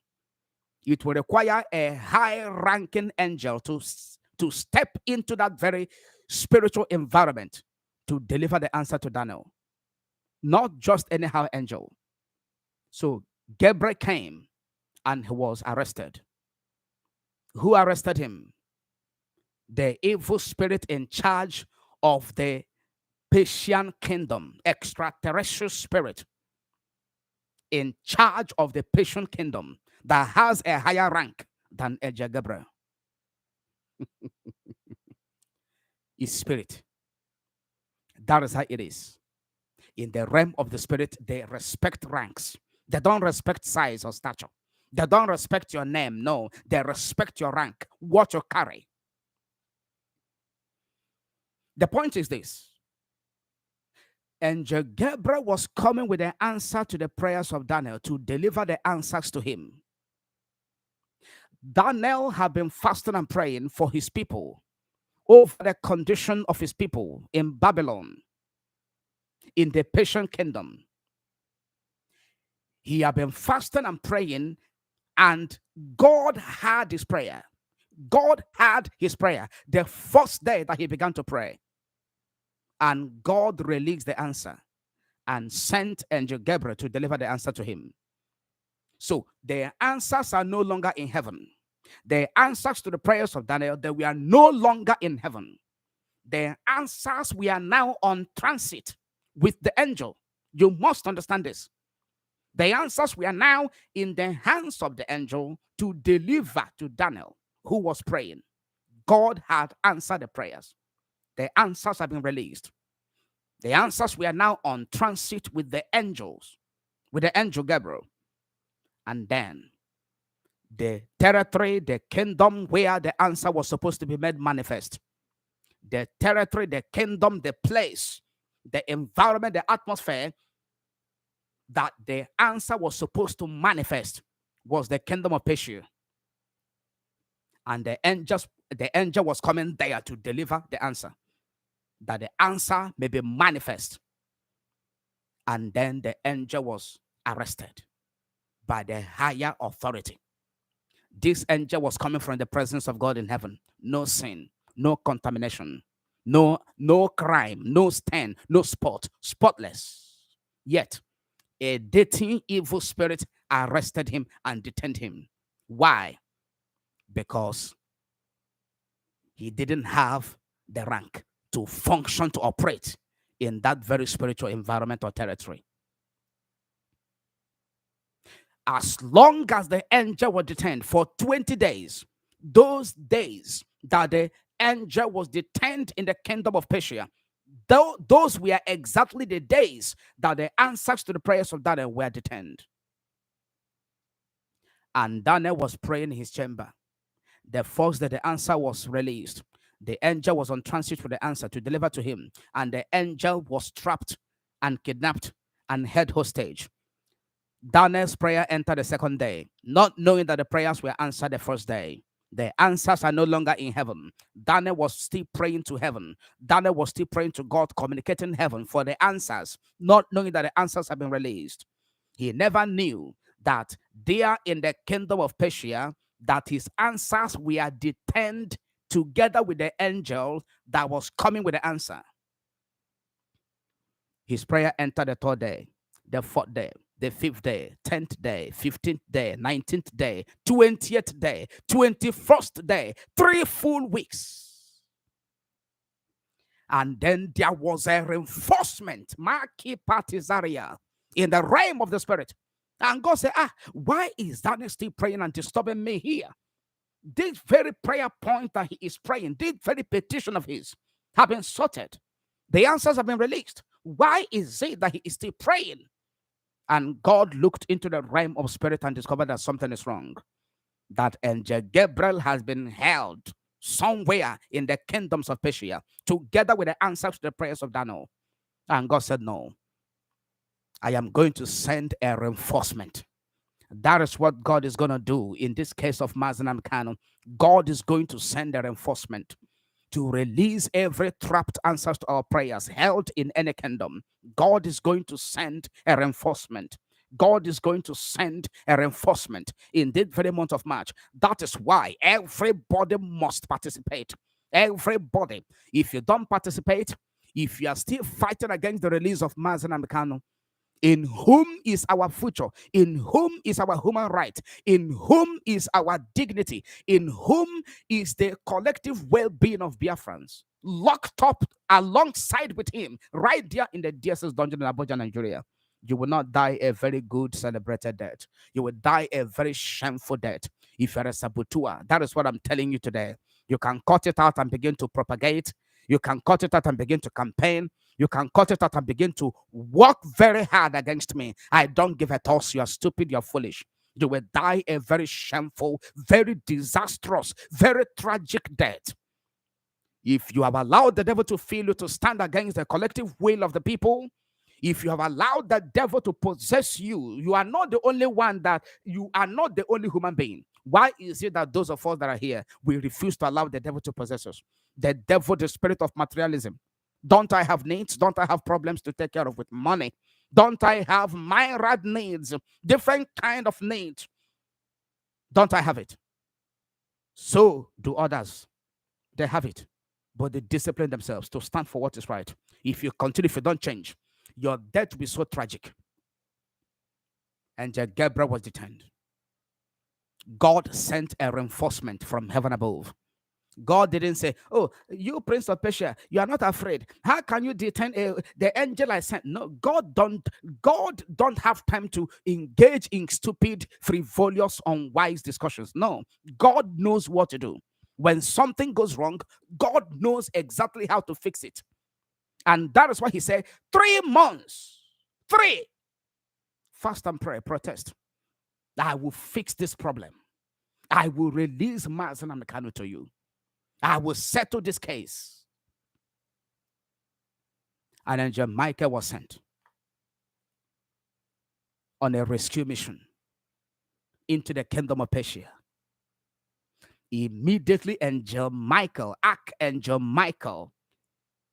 it will require a high-ranking angel to step into that very spiritual environment to deliver the answer to Daniel. Not just anyhow angel. So Gabriel came and he was arrested. Who arrested him? The evil spirit in charge of the Persian kingdom, extraterrestrial spirit in charge of the Persian kingdom that has a higher rank than Angel Gabriel. Is spirit. That is how it is. In the realm of the spirit, they respect ranks. They don't respect size or stature. They don't respect your name. No, they respect your rank, what you carry. The point is this. Angel Gabriel was coming with an answer to the prayers of Daniel to deliver the answers to him. Daniel had been fasting and praying for his people over the condition of his people in Babylon, in the Persian kingdom. He had been fasting and praying, and God heard his prayer. God heard his prayer the first day that he began to pray. And God released the answer and sent Angel Gabriel to deliver the answer to him. So their answers are no longer in heaven. The answers to the prayers of Daniel, they were no longer in heaven. The answers, we are now on transit with the angel. You must understand this. The answers, we are now in the hands of the angel to deliver to Daniel, who was praying. God had answered the prayers. The answers have been released. The answers were now on transit with the angels, with the angel Gabriel. And then the territory, the kingdom where the answer was supposed to be made manifest, the territory, the kingdom, the place, the environment, the atmosphere that the answer was supposed to manifest was the kingdom of Persia. And the angel was coming there to deliver the answer, that the answer may be manifest. And then the angel was arrested by the higher authority. This angel was coming from the presence of God in heaven. No sin, no contamination, no crime, no stain, no spot, spotless. Yet a dating evil spirit arrested him and detained him. Why? Because he didn't have the rank to function, to operate in that very spiritual environment or territory. As long as the angel was detained for 20 days, those days that the angel was detained in the kingdom of Persia, those were exactly the days that the answers to the prayers of Daniel were detained. And Daniel was praying in his chamber. The first day the answer was released, the angel was on transit for the answer to deliver to him, and the angel was trapped and kidnapped and held hostage. Daniel's prayer entered the second day, not knowing that the prayers were answered the first day. The answers are no longer in heaven. Daniel was still praying to heaven. Daniel was still praying to God, communicating heaven for the answers, not knowing that the answers have been released. He never knew that there in the kingdom of Persia, that his answers were detained together with the angel that was coming with the answer. His prayer entered the third day, the fourth day, the 5th day, 10th day, 15th day, 19th day, 20th day, 21st day, 3 full weeks. And then there was a reinforcement, Maki Patizaria, in the realm of the spirit. And God said, why is Daniel still praying and disturbing me here? This very prayer point that he is praying, this very petition of his, have been sorted. The answers have been released. Why is it that he is still praying? And God looked into the realm of spirit and discovered that something is wrong. That angel Gabriel has been held somewhere in the kingdoms of Persia, together with the answers to the prayers of Daniel. And God said, no, I am going to send a reinforcement. That is what God is going to do in this case of Mazi and Kanu. God is going to send a reinforcement to release every trapped answers to our prayers held in any kingdom. God is going to send a reinforcement. God is going to send a reinforcement in this very month of March. That is why everybody must participate. Everybody. If you don't participate, if you are still fighting against the release of Mazi and Kanu, in whom is our future, in whom is our human right, in whom is our dignity, in whom is the collective well-being of Biafrans, locked up alongside with him right there in the DSS dungeon in Abuja, Nigeria. You will not die a very good celebrated death. You will die a very shameful death if you're a saboteur. That is what I'm telling you today. You can cut it out and begin to propagate. You can cut it out and begin to campaign. You can cut it out and begin to work very hard against me. I don't give a toss. You're stupid. You're foolish. You will die a very shameful, very disastrous, very tragic death. If you have allowed the devil to fill you to stand against the collective will of the people, if you have allowed the devil to possess you, you are not the only one you are not the only human being. Why is it that those of us that are here, we refuse to allow the devil to possess us? The devil, the spirit of materialism. Don't I have needs? Don't I have problems to take care of with money? Don't I have myriad needs, different kind of needs? Don't I have it? So do others. They have it, but they discipline themselves to stand for what is right. If you continue, if you don't change, your death will be so tragic. And Gabriel was detained. God sent a reinforcement from heaven above. God didn't say, oh, you Prince of Persia, you are not afraid. How can you detain the angel I sent? No, God don't have time to engage in stupid, frivolous, unwise discussions. No, God knows what to do. When something goes wrong, God knows exactly how to fix it. And that is why he said, 3 months, 3, fast and pray, protest. I will fix this problem. I will release Mazi and Kanu to you. I will settle this case. And Angel Michael was sent on a rescue mission into the kingdom of Persia. Immediately, Archangel Michael,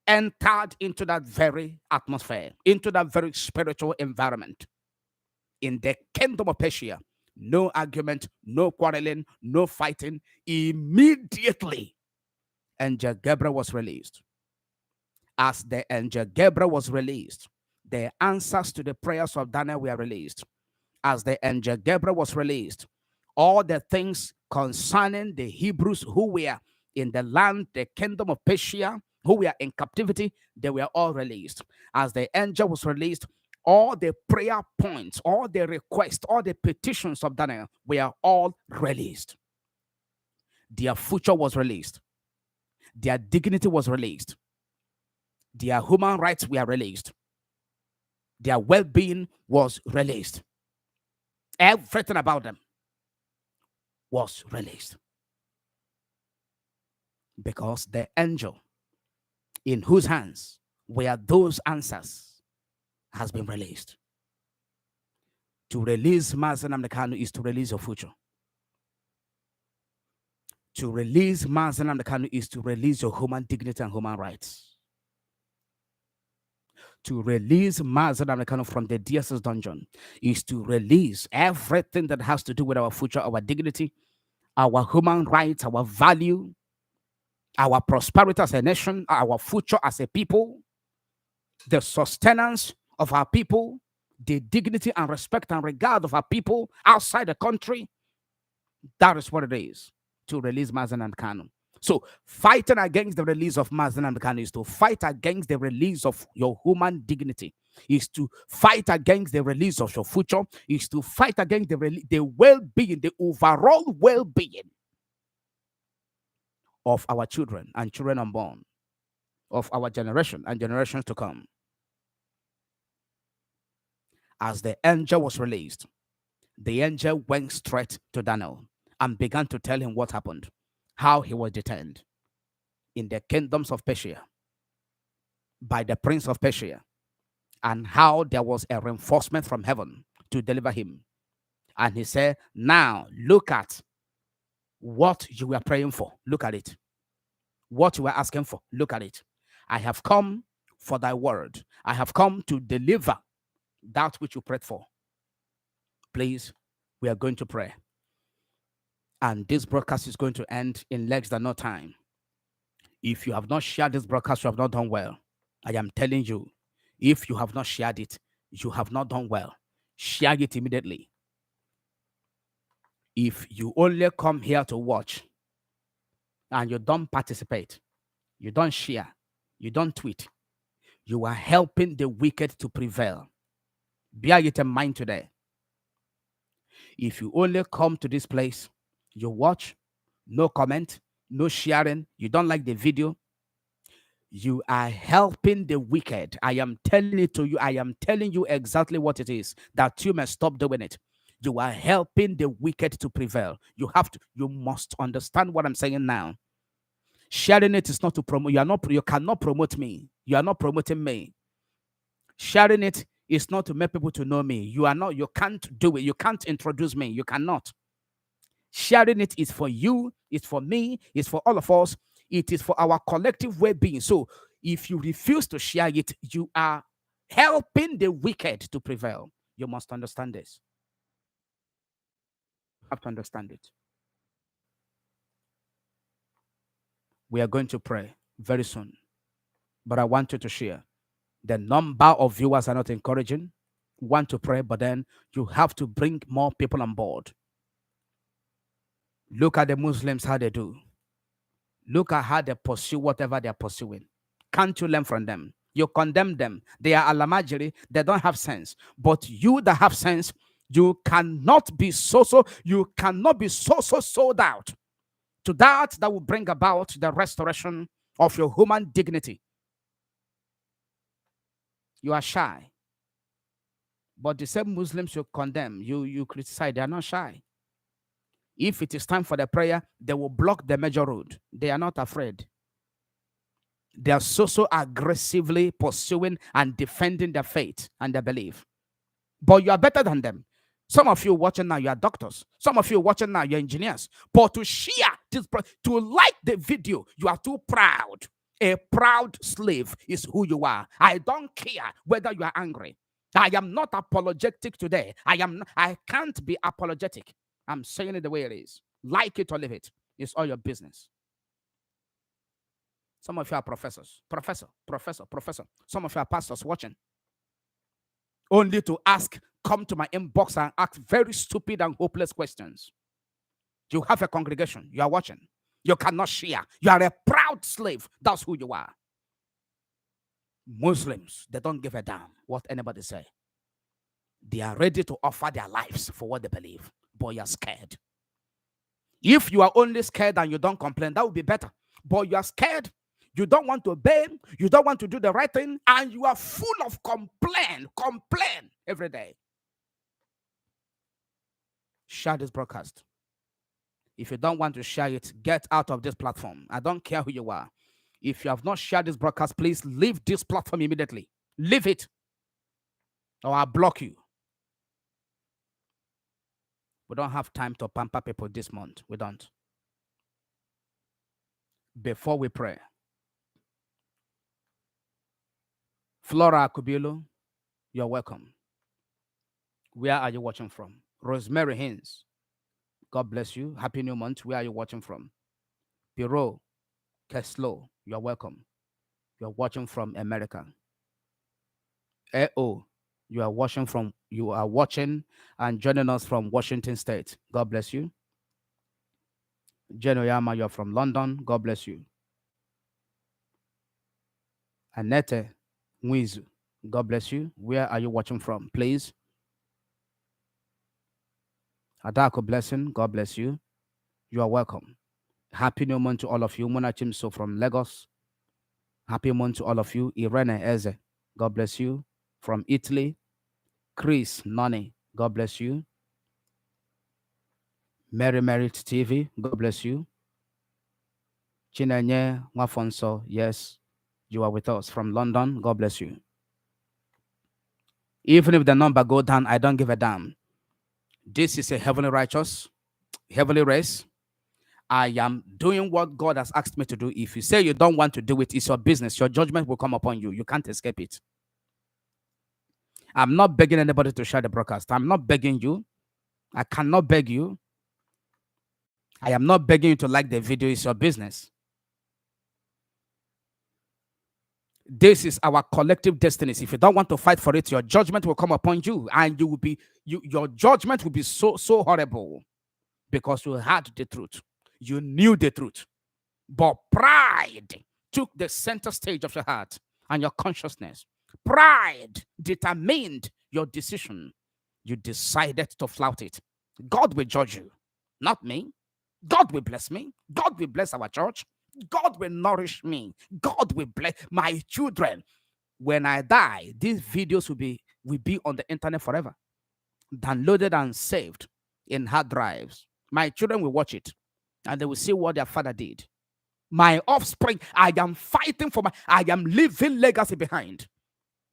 entered into that very atmosphere, into that very spiritual environment. In the kingdom of Persia, no argument, no quarreling, no fighting. Immediately, Angel Gabriel was released. As the Angel Gabriel was released, the answers to the prayers of Daniel were released. As the Angel Gabriel was released, all the things concerning the Hebrews who were in the land, the kingdom of Persia, who were in captivity, they were all released. As the angel was released, all the prayer points, all the requests, all the petitions of Daniel were all released. Their future was released. Their dignity was released. Their human rights were released. Their well-being was released. Everything about them was released. Because the angel in whose hands were those answers has been released. To release Mazi and Kanu is to release your future. To release Mazi and Kanu is to release your human dignity and human rights. To release Mazi and Kanu from the DSS dungeon is to release everything that has to do with our future, our dignity, our human rights, our value, our prosperity as a nation, our future as a people, the sustenance of our people, the dignity and respect and regard of our people outside the country. That is what it is to release Mazi and Kanu. So fighting against the release of Mazi and Kanu is to fight against the release of your human dignity, is to fight against the release of your future, is to fight against the well-being, the overall well-being of our children and children unborn, of our generation and generations to come. As the angel was released, the angel went straight to Daniel and began to tell him what happened, how he was detained in the kingdoms of Persia by the prince of Persia, and how there was a reinforcement from heaven to deliver him. And he said, now look at what you were praying for. Look at it. What you were asking for. Look at it. I have come for thy word. I have come to deliver that which you prayed for. Please, we are going to pray. And this broadcast is going to end in less than no time. If you have not shared this broadcast, you have not done well. I am telling you, if you have not shared it, you have not done well. Share it immediately. If you only come here to watch and you don't participate, you don't share, you don't tweet, you are helping the wicked to prevail. Bear it in mind today. If you only come to this place, you watch, no comment, no sharing, you don't like the video, you are helping the wicked. I am telling it to you. I am telling you exactly what it is, that you must stop doing it. You are helping the wicked to prevail. You must understand what I'm saying now. Sharing it is not to promote. You cannot promote me. You are not promoting me. Sharing it is not to make people to know me. You can't do it. You can't introduce me. You cannot. Sharing it is for you, it's for me, it's for all of us. It is for our collective well-being. So if you refuse to share it, you are helping the wicked to prevail. You must understand this. You have to understand it. We are going to pray very soon. But I want you to share. The number of viewers are not encouraging. Want to pray, but then you have to bring more people on board. Look at the Muslims, how they do. Look at how they pursue whatever they are pursuing. Can't you learn from them? You condemn them. They are alamajiri. They don't have sense. But you that have sense, you cannot be so sold out to that will bring about the restoration of your human dignity. You are shy. But the same Muslims you condemn, you criticize, they are not shy. If it is time for the prayer, they will block the major road. They are not afraid. They are so aggressively pursuing and defending their faith and their belief. But you are better than them. Some of you watching now, you are doctors. Some of you watching now, you're engineers. But to share this, to like the video, you are too proud. A proud slave is who you are. I don't care whether you are angry. I am not apologetic today. I can't be apologetic. I'm saying it the way it is. Like it or leave it. It's all your business. Some of you are professors. Professor. Some of you are pastors watching. Only to come to my inbox and ask very stupid and hopeless questions. You have a congregation. You are watching. You cannot share. You are a proud slave. That's who you are. Muslims, they don't give a damn what anybody say. They are ready to offer their lives for what they believe. But you're scared. If you are only scared and you don't complain, that would be better. But you are scared. You don't want to obey. You don't want to do the right thing. And you are full of complain every day. Share this broadcast. If you don't want to share it, get out of this platform. I don't care who you are. If you have not shared this broadcast, please leave this platform immediately. Leave it. Or I'll block you. We don't have time to pamper people this month. We don't. Before we pray, Flora Kubilo, you're welcome. Where are you watching from? Rosemary Haynes, God bless you. Happy New Month. Where are you watching from? Piro Keslow, you're welcome. You're watching from America. EO, you are watching and joining us from Washington State. God bless you. Genoyama, you're from London. God bless you. Annette Mwizu, God bless you. Where are you watching from, please? Adako Blessing, God bless you. You are welcome. Happy New Month to all of you. Mona Chimso from Lagos. Happy month to all of you. Irene Eze, God bless you. From Italy. Chris Nani, God bless you. Mary Merit TV, God bless you. Chinenye Wafonso, yes, you are with us from London. God bless you. Even if the number go down, I don't give a damn. This is a heavenly righteous, heavenly race. I am doing what God has asked me to do. If you say you don't want to do it, it's your business. Your judgment will come upon you. You can't escape it. I'm not begging anybody to share the broadcast. I'm not begging you. I cannot beg you. I am not begging you to like the video. It's your business. This is our collective destinies. If you don't want to fight for it, your judgment will come upon you, and your judgment will be so horrible because you had the truth. You knew the truth. But pride took the center stage of your heart and your consciousness. Pride determined your decision. You decided to flout it. God will judge you, not me. God will bless me. God will bless our church. God will nourish me. God will bless my children. When I die, these videos will be on the internet forever, downloaded and saved in hard drives. My children will watch it, and they will see what their father did. My offspring, I am fighting for I am leaving legacy behind.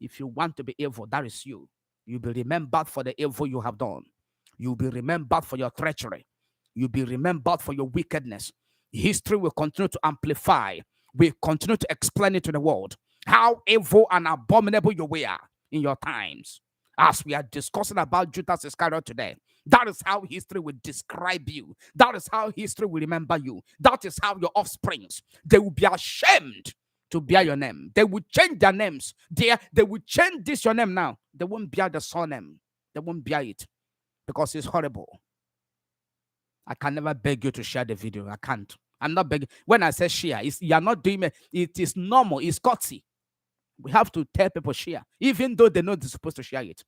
If you want to be evil, that is you. You'll be remembered for the evil you have done. You'll be remembered for your treachery. You'll be remembered for your wickedness. History will continue to amplify. We continue to explain it to the world how evil and abominable you were in your times. As we are discussing about Judas Iscariot today, that is how history will describe you. That is how history will remember you. That is how your offsprings, they will be ashamed to bear your name. They will change their names. They will change this your name now. They won't bear the surname. They won't bear it because it's horrible. I can never beg you to share the video. I can't. I'm not begging. When I say share, you are not doing it. It is normal. It's courtesy. We have to tell people share, even though they know they're supposed to share it.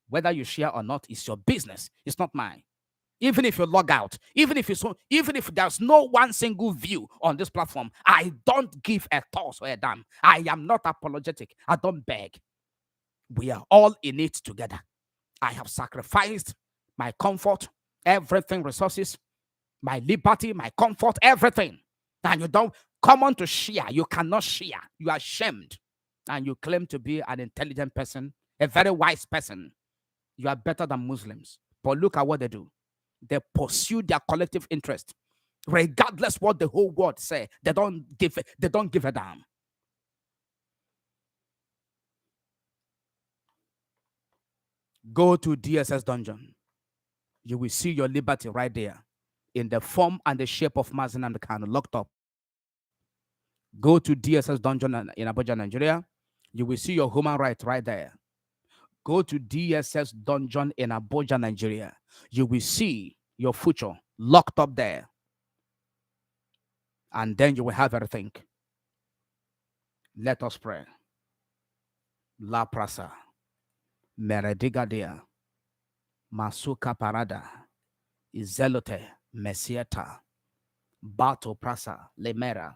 Whether you share or not is your business. It's not mine. Even if you log out, even if there's no one single view on this platform, I don't give a toss or a damn. I am not apologetic. I don't beg. We are all in it together. I have sacrificed my comfort, everything, resources, my liberty, my comfort, everything. And you don't come on to share. You cannot share. You are shamed. And you claim to be an intelligent person, a very wise person. You are better than Muslims. But look at what they do. They pursue their collective interest, regardless what the whole world say. They don't give a damn. Go to DSS dungeon. You will see your liberty right there, in the form and the shape of Mazi and Kanu locked up. Go to DSS dungeon in Abuja, Nigeria. You will see your human right right there. Go to DSS dungeon in Abuja, Nigeria. You will see your future locked up there. And then you will have everything. Let us pray. La Prasa, Meredigadia, Masuka Parada, Izelote, Mesieta, Bato Prasa, Lemera,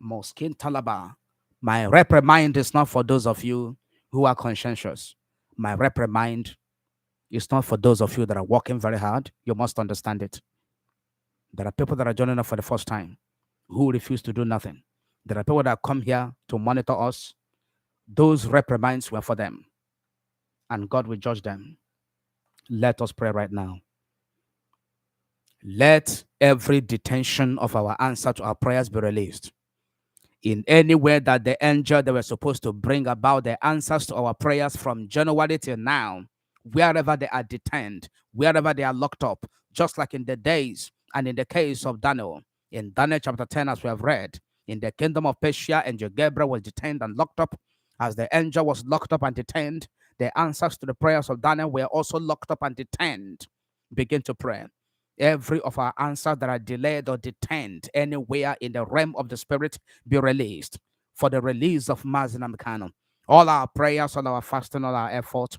Moskin Talaba. My reprimand is not for those of you who are conscientious. My reprimand is not for those of you that are working very hard. You must understand it. There are people that are joining us for the first time who refuse to do nothing. There are people that come here to monitor us. Those reprimands were for them, and God will judge them. Let us pray right now. Let every detention of our answer to our prayers be released. In any way that the angel that were supposed to bring about the answers to our prayers from January till now, wherever they are detained, wherever they are locked up, just like in the days and in the case of Daniel, in Daniel chapter 10, as we have read, in the kingdom of Persia, angel Gabriel was detained and locked up. As the angel was locked up and detained, the answers to the prayers of Daniel were also locked up and detained. Begin to pray. Every of our answers that are delayed or detained anywhere in the realm of the spirit be released. For the release of Mazi and Kanu. All our prayers, all our fasting, all our effort,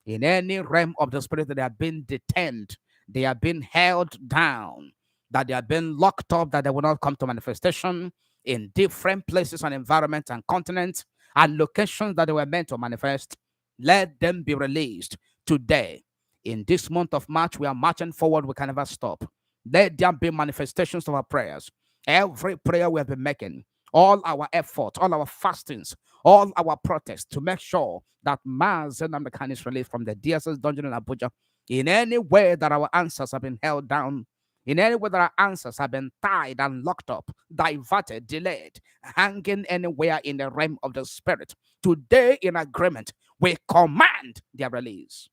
in any realm of the spirit that they have been detained, they have been held down, that they have been locked up, that they will not come to manifestation in different places and environments and continents and locations that they were meant to manifest. Let them be released today. In this month of March, we are marching forward. We can never stop. Let there be manifestations of our prayers. Every prayer we have been making, all our efforts, all our fastings, all our protests to make sure that Mazi and Nnamdi is released from the DSS dungeon in Abuja. In any way that our answers have been held down, in any way that our answers have been tied and locked up, diverted, delayed, hanging anywhere in the realm of the spirit, today in agreement, we command their release.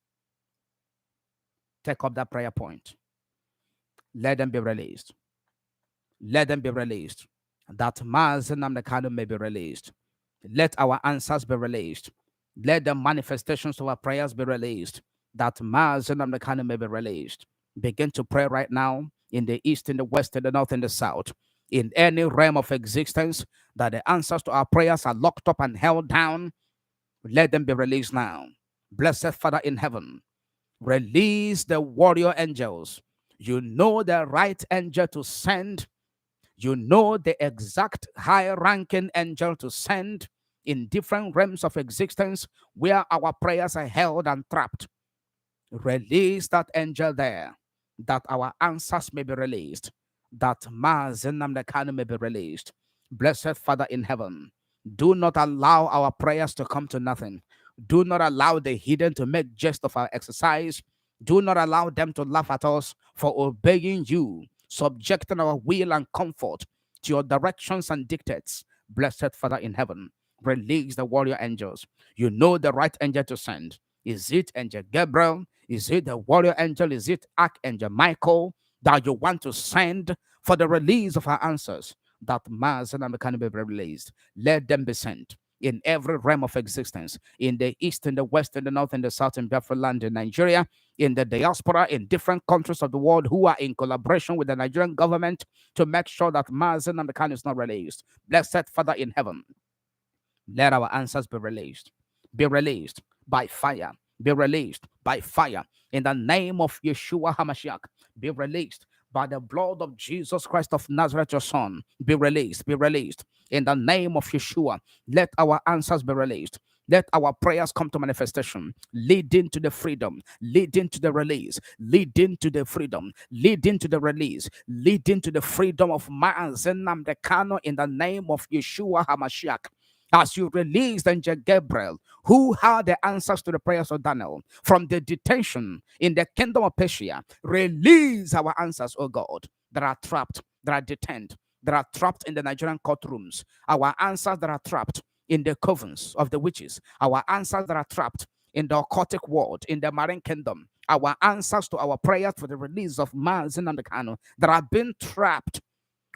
Take up that prayer point. Let them be released. Let them be released. That Mazi and Nnamdi may be released. Let our answers be released. Let the manifestations of our prayers be released. That Mazi and Nnamdi may be released. Begin to pray right now in the east, in the west, in the north, in the south. In any realm of existence that the answers to our prayers are locked up and held down, let them be released now. Blessed Father in heaven, release the warrior angels. You know the right angel to send. You know the exact high ranking angel to send in different realms of existence where our prayers are held and trapped. Release that angel there, that our answers may be released, that Mazi and Nnamdi may be released. Blessed Father in heaven, do not allow our prayers to come to nothing. Do not allow the hidden to make jest of our exercise. Do not allow them to laugh at us for obeying you, subjecting our will and comfort to your directions and dictates. Blessed Father in heaven, release the warrior angels. You know the right angel to send. Is it Angel Gabriel? Is it the warrior angel? Is it Archangel Michael that you want to send for the release of our answers? That Mazi and Nnamdi be released. Let them be sent in every realm of existence, in the east, in the west, in the north, in the south, in Biafran land, in Nigeria, in the diaspora, in different countries of the world who are in collaboration with the Nigerian government to make sure that Mazi and Nnamdi is not released. Blessed Father in heaven, let our answers be released by fire, be released by fire. in the name of Yeshua HaMashiach, be released by the blood of Jesus Christ of Nazareth, your son. Be released, be released. In the name of Yeshua, let our answers be released. Let our prayers come to manifestation, leading to the freedom, leading to the release, leading to the freedom, leading to the release, leading to the freedom of Mazi Nnamdi Kanu in the name of Yeshua HaMashiach. As you release Angel Gabriel, who had the answers to the prayers of Daniel from the detention in the kingdom of Persia, release our answers, oh God, that are trapped, that are detained, that are trapped in the Nigerian courtrooms, our answers that are trapped in the covens of the witches, our answers that are trapped in the occultic world, in the marine kingdom, our answers to our prayers for the release of Mazi Nnamdi Kanu that have been trapped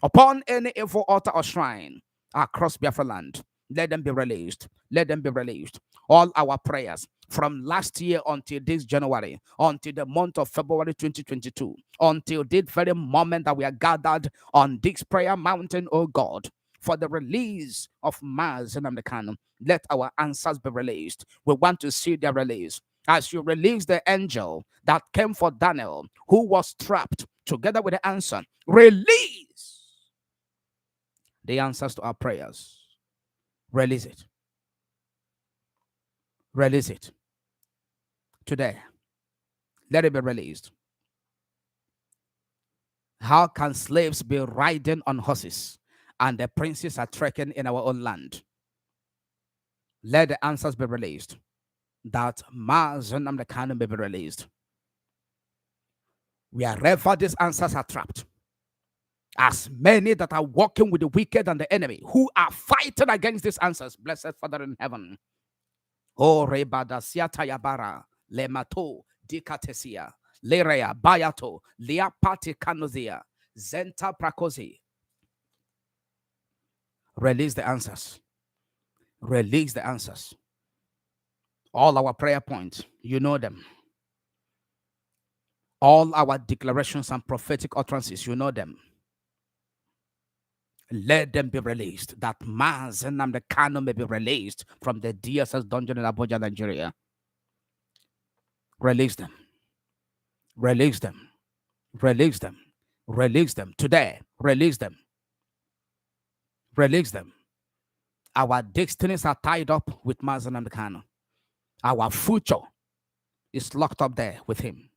upon any evil altar or shrine across Biafra land. Let them be released. Let them be released. All our prayers from last year until this January, until the month of February 2022, until this very moment that we are gathered on this prayer mountain, oh God, for the release of Mazi Nnamdi Kanu, let our answers be released. We want to see their release. As you release the angel that came for Daniel, who was trapped, together with the answer, release the answers to our prayers. Release it. Release it. Today, let it be released. How can slaves be riding on horses and the princes are trekking in our own land? Let the answers be released. That Mazi Nnamdi Kanu may be released. Wherever these answers are trapped, as many that are walking with the wicked and the enemy who are fighting against these answers, blessed Father in heaven. Oh, Rebadasia Tayabara, Lemato, Dikatesia, Lerea, Bayato, Liapati Kanozia, Zenta Prakosi. Release the answers. Release the answers. All our prayer points, you know them. All our declarations and prophetic utterances, you know them. Let them be released. That Mazi Nnamdi Kanu may be released from the DSS dungeon in Abuja, Nigeria. Release them. Release them. Release them. Release them. Today, release them. Release them. Our destinies are tied up with Mazi Nnamdi Kanu. Our future is locked up there with him.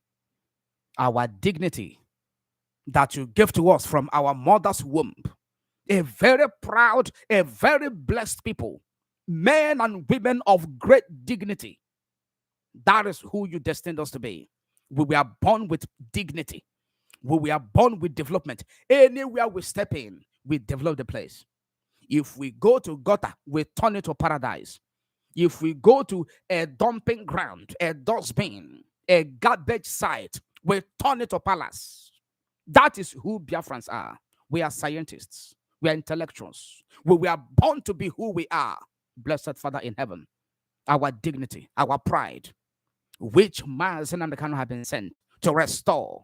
Our dignity that you gave to us from our mother's womb, a very proud, a very blessed people, men and women of great dignity. That is who you destined us to be. We were born with dignity. We were born with development. Anywhere we step in, we develop the place. If we go to gutter, we turn it to paradise. If we go to a dumping ground, a dustbin, a garbage site, we turn it to palace. That is who Biafrans are. We are scientists. We are intellectuals. We were born to be who we are. Blessed Father in heaven. Our dignity, our pride, which Mazi Nnamdi Kanu have been sent to restore.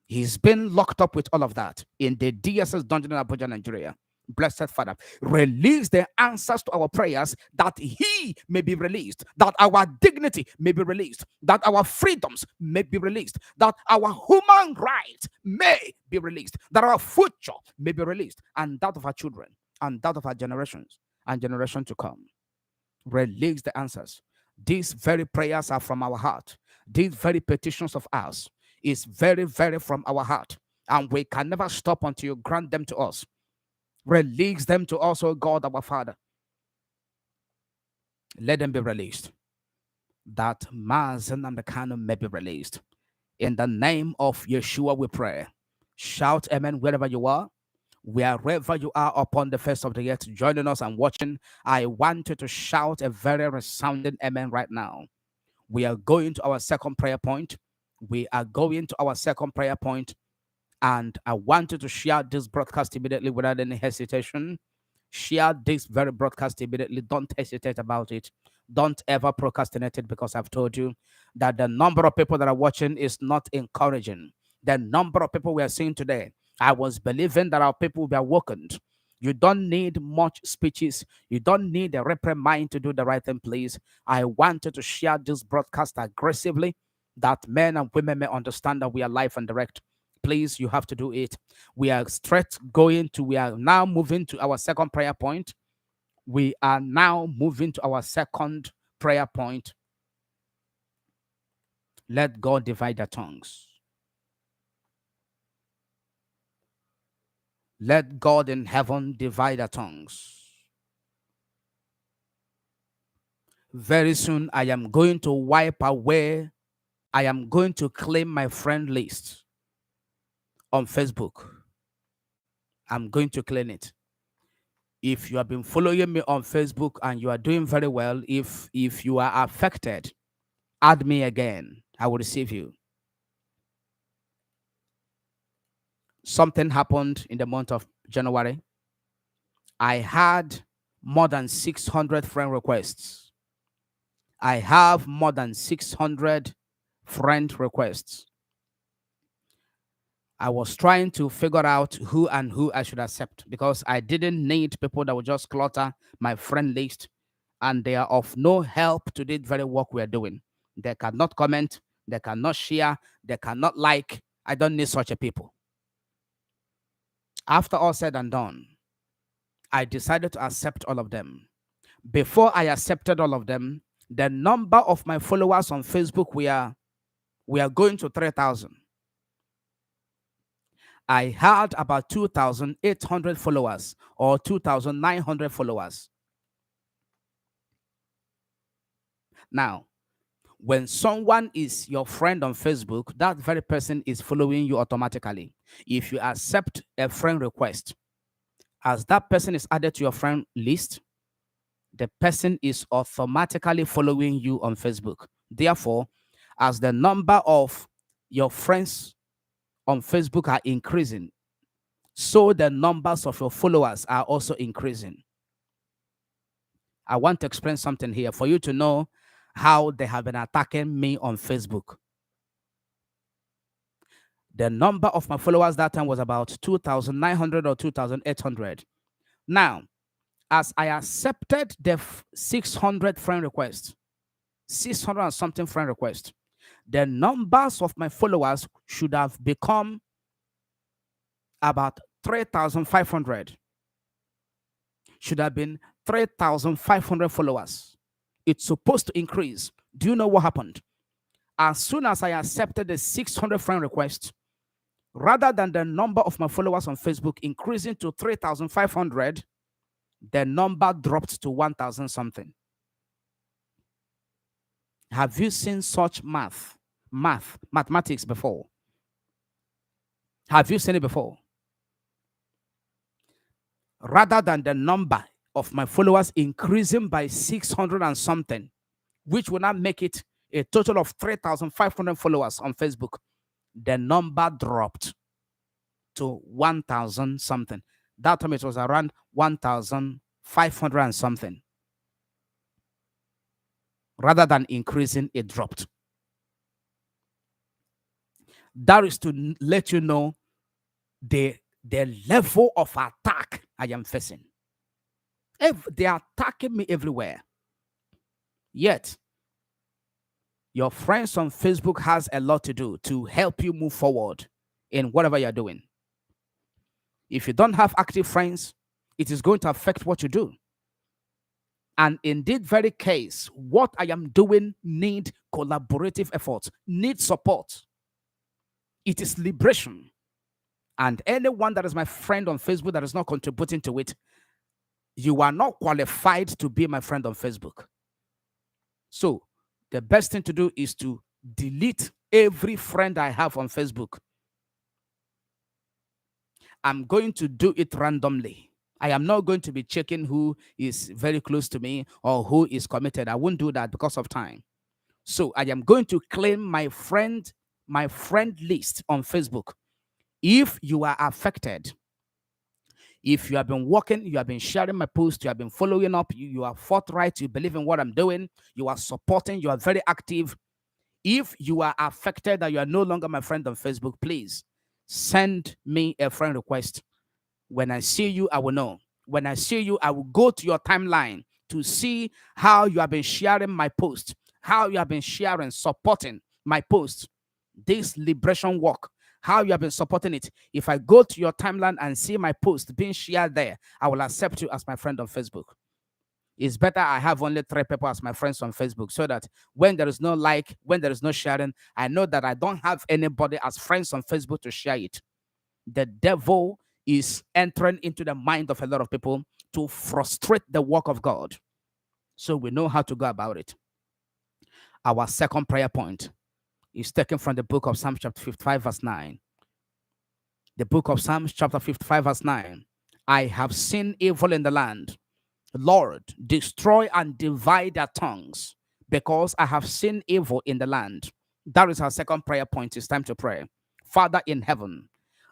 He's been locked up with all of that in the DSS dungeon in Abuja, Nigeria. Blessed Father, release the answers to our prayers that he may be released, that our dignity may be released, that our freedoms may be released, that our human rights may be released, that our future may be released, and that of our children, and that of our generations, and generation to come. Release the answers. These very prayers are from our heart. These very petitions of ours is very, very from our heart, and we can never stop until you grant them to us. Release them to us, O God, our Father. Let them be released. That Mazi Nnamdi Kanu may be released. In the name of Yeshua, we pray. Shout amen wherever you are. Wherever you are upon the face of the earth, joining us and watching, I want you to shout a very resounding amen right now. We are going to our second prayer point. We are going to our second prayer point. And I want you to share this broadcast immediately without any hesitation. Share this very broadcast immediately. Don't hesitate about it. Don't ever procrastinate it, because I've told you that the number of people that are watching is not encouraging. The number of people we are seeing today, I was believing that our people will be awakened. You don't need much speeches. You don't need a reprimand to do the right thing, please. I want you to share this broadcast aggressively. that men and women may understand that we are live and direct. Please, you have to do it. We are now moving to our second prayer point. We are now moving to our second prayer point. Let God divide their tongues. Let God in heaven divide their tongues. Very soon, I am going to wipe away, I am going to claim my friend list on Facebook. I'm going to claim it. If you have been following me on Facebook and you are doing very well, if you are affected, add me again. I will receive you. Something happened in the month of January. I had more than 600 friend requests. I have more than 600 friend requests. I was trying to figure out who I should accept, because I didn't need people that would just clutter my friend list, and they are of no help to the very work we are doing. They cannot comment, they cannot share, they cannot like. I don't need such a people. After all said and done, I decided to accept all of them. Before I accepted all of them, the number of my followers on Facebook we are going to 3,000. I had about 2,800 followers or 2,900 followers. Now, when someone is your friend on Facebook, that very person is following you automatically. If you accept a friend request, as that person is added to your friend list, the person is automatically following you on Facebook. Therefore, as the number of your friends on Facebook are increasing, so the numbers of your followers are also increasing. I want to explain something here for you to know how they have been attacking me on Facebook. The number of my followers that time was about 2,900 or 2,800. Now, as I accepted the 600 friend requests, 600 and something friend requests, the numbers of my followers should have become about 3,500. Should have been 3,500 followers. It's supposed to increase. Do you know what happened? As soon as I accepted the 600 friend request, rather than the number of my followers on Facebook increasing to 3,500, the number dropped to 1,000 something. Have you seen such mathematics before? Have you seen it before? Rather than the number of my followers increasing by 600 and something, which will not make it a total of 3,500 followers on Facebook, the number dropped to 1,000 something. That time it was around 1,500 and something. Rather than increasing, it dropped. That is to let you know the level of attack I am facing. They are attacking me everywhere. Yet, your friends on Facebook has a lot to do to help you move forward in whatever you're doing. If you don't have active friends, it is going to affect what you do. And in this very case, what I am doing need collaborative efforts, need support. It is liberation. And anyone that is my friend on Facebook that is not contributing to it, you are not qualified to be my friend on Facebook. So the best thing to do is to delete every friend I have on Facebook. I'm going to do it randomly. I am not going to be checking who is very close to me or who is committed. I won't do that because of time. So I am going to claim my friend list on Facebook. If you are affected, if you have been working, you have been sharing my post, you have been following up, you are forthright, you believe in what I'm doing, you are supporting, you are very active. If you are affected that you are no longer my friend on Facebook, please send me a friend request. When I see you, I will know. When I see you, I will go to your timeline to see how you have been sharing my post, how you have been sharing, supporting. my post, this liberation work, how you have been supporting it. If I go to your timeline and see my post being shared there, I will accept you as my friend on Facebook. It's better I have only 3 people as my friends on Facebook, so that when there is no like, when there is no sharing, I know that I don't have anybody as friends on Facebook to share it. The devil is entering into the mind of a lot of people to frustrate the work of God. So we know how to go about it. Our second prayer point is taken from the book of Psalms chapter 55 verse 9. The book of Psalms chapter 55 verse 9. I have seen evil in the land. Lord, destroy and divide their tongues, because I have seen evil in the land. That is our second prayer point. It's time to pray. Father in heaven,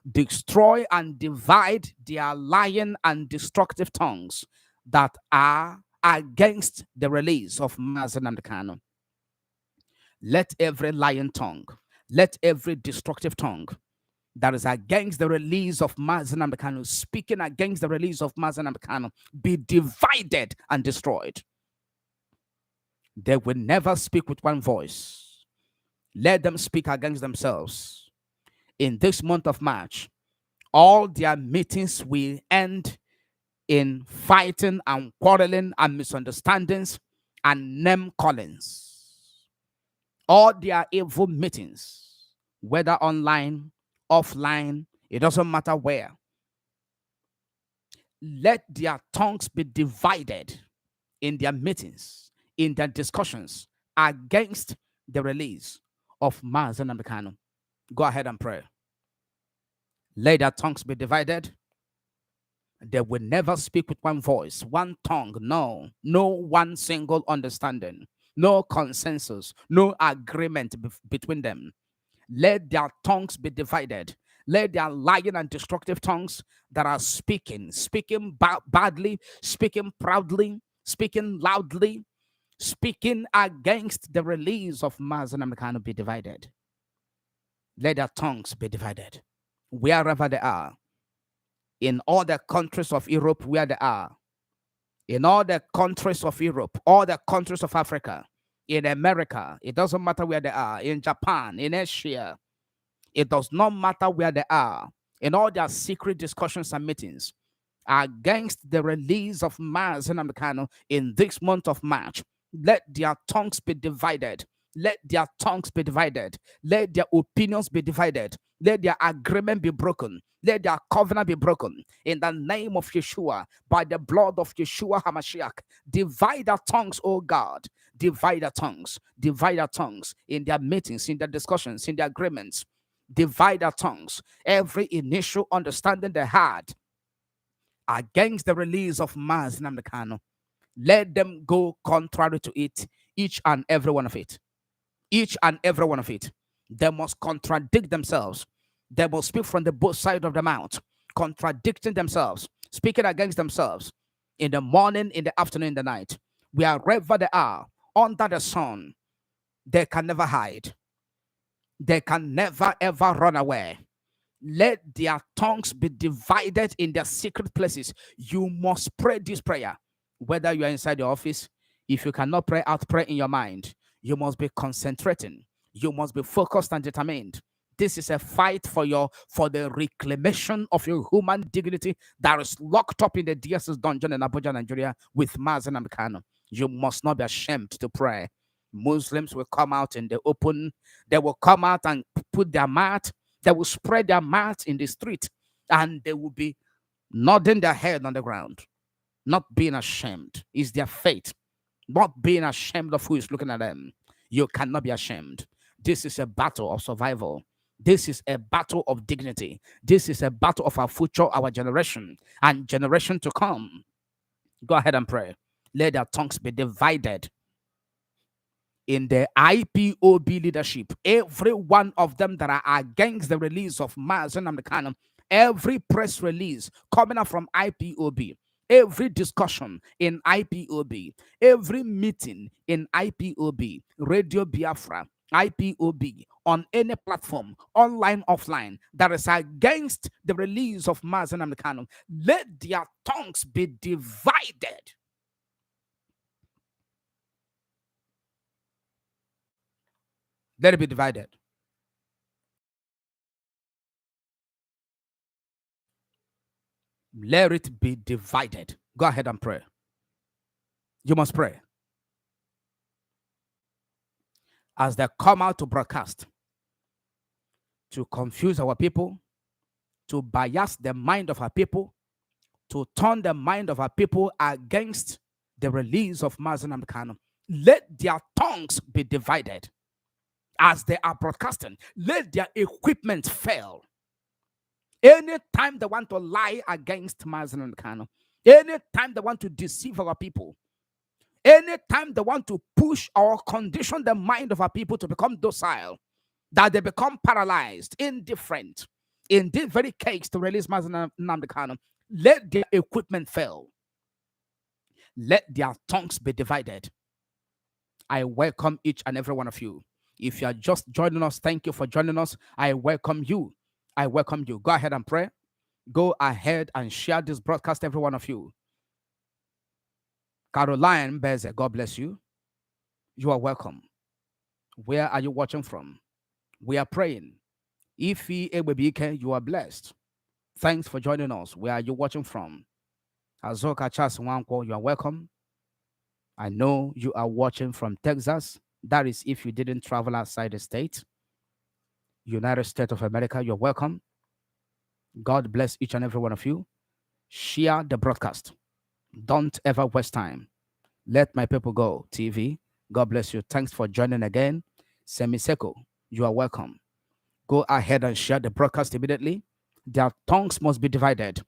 destroy and divide their lying and destructive tongues that are against the release of Mazi and Kanu. Let every lying tongue, let every destructive tongue that is against the release of Mazi and Kanu, speaking against the release of Mazi and Kanu, be divided and destroyed. They will never speak with one voice. Let them speak against themselves. In this month of March, all their meetings will end in fighting and quarreling and misunderstandings and name callings. All their evil meetings, whether online, offline, it doesn't matter where. Let their tongues be divided in their meetings, in their discussions against the release of Mazi and Kanu. Go ahead and pray. Let their tongues be divided. They will never speak with one voice, one tongue, no one single understanding, no consensus, no agreement between them. Let their tongues be divided. Let their lying and destructive tongues that are speaking badly, speaking proudly, speaking loudly, speaking against the release of Mazi and Kanu be divided. Let their tongues be divided. Wherever they are, in all the countries of Europe where they are, in all the countries of Europe, all the countries of Africa, in America, it doesn't matter where they are, in Japan, in Asia, it does not matter where they are, in all their secret discussions and meetings against the release of Mazi and Kanu in this month of March, let their tongues be divided. Let their tongues be divided. Let their opinions be divided. Let their agreement be broken. Let their covenant be broken. In the name of Yeshua, by the blood of Yeshua HaMashiach, divide their tongues, oh God. Divide their tongues. Divide their tongues in their meetings, in their discussions, in their agreements. Divide their tongues. Every initial understanding they had against the release of Mazi and Kanu, let them go contrary to it, each and every one of it. Each and every one of it. They must contradict themselves. They must speak from the both sides of the mouth, contradicting themselves, speaking against themselves in the morning, in the afternoon, in the night. Wherever they are, under the sun, they can never hide. They can never ever run away. Let their tongues be divided in their secret places. You must pray this prayer. Whether you are inside your office, if you cannot pray out, pray in your mind. You must be concentrating. You must be focused and determined. This is a fight for the reclamation of your human dignity that is locked up in the DSS dungeon in Abuja, Nigeria, with Mazi and Kanu. You must not be ashamed to pray. Muslims will come out in the open. They will come out and put their mat. They will spread their mat in the street, and they will be nodding their head on the ground, not being ashamed. Is their fate. Not being ashamed of who is looking at them. You cannot be ashamed. This is a battle of survival. This is a battle of dignity. This is a battle of our future, our generation, and generation to come. Go ahead and pray. Let their tongues be divided in the IPOB leadership. Every one of them that are against the release of Mazi and Kanu, every press release coming out from IPOB, every discussion in IPOB, every meeting in IPOB, Radio Biafra, IPOB, on any platform, online, offline, that is against the release of Mazi and Kanu, let their tongues be divided. Let it be divided. Let it be divided. Go ahead and pray. You must pray. As they come out to broadcast, to confuse our people, to bias the mind of our people, to turn the mind of our people against the release of Mazi and Kanu. Let their tongues be divided. As they are broadcasting, let their equipment fail. Anytime they want to lie against Mazi and Kanu, anytime they want to deceive our people, anytime they want to push or condition the mind of our people to become docile, that they become paralyzed, indifferent, in this very case to release Mazi and Nnamdi Kanu, let their equipment fail. Let their tongues be divided. I welcome each and every one of you. If you are just joining us, thank you for joining us. I welcome you. I welcome you. Go ahead and pray. Go ahead and share this broadcast, every one of you. Caroline Beze, God bless you. You are welcome. Where are you watching from? We are praying. Ifi Ebebike, you are blessed. Thanks for joining us. Where are you watching from? Azoka Chas Wanko, you are welcome. I know you are watching from Texas. That is if you didn't travel outside the state. United States of America, you're welcome. God bless each and every one of you. Share the broadcast. Don't ever waste time. Let my people go. TV, God bless you. Thanks for joining again. Semiseko, you are welcome. Go ahead and share the broadcast immediately. Their tongues must be divided.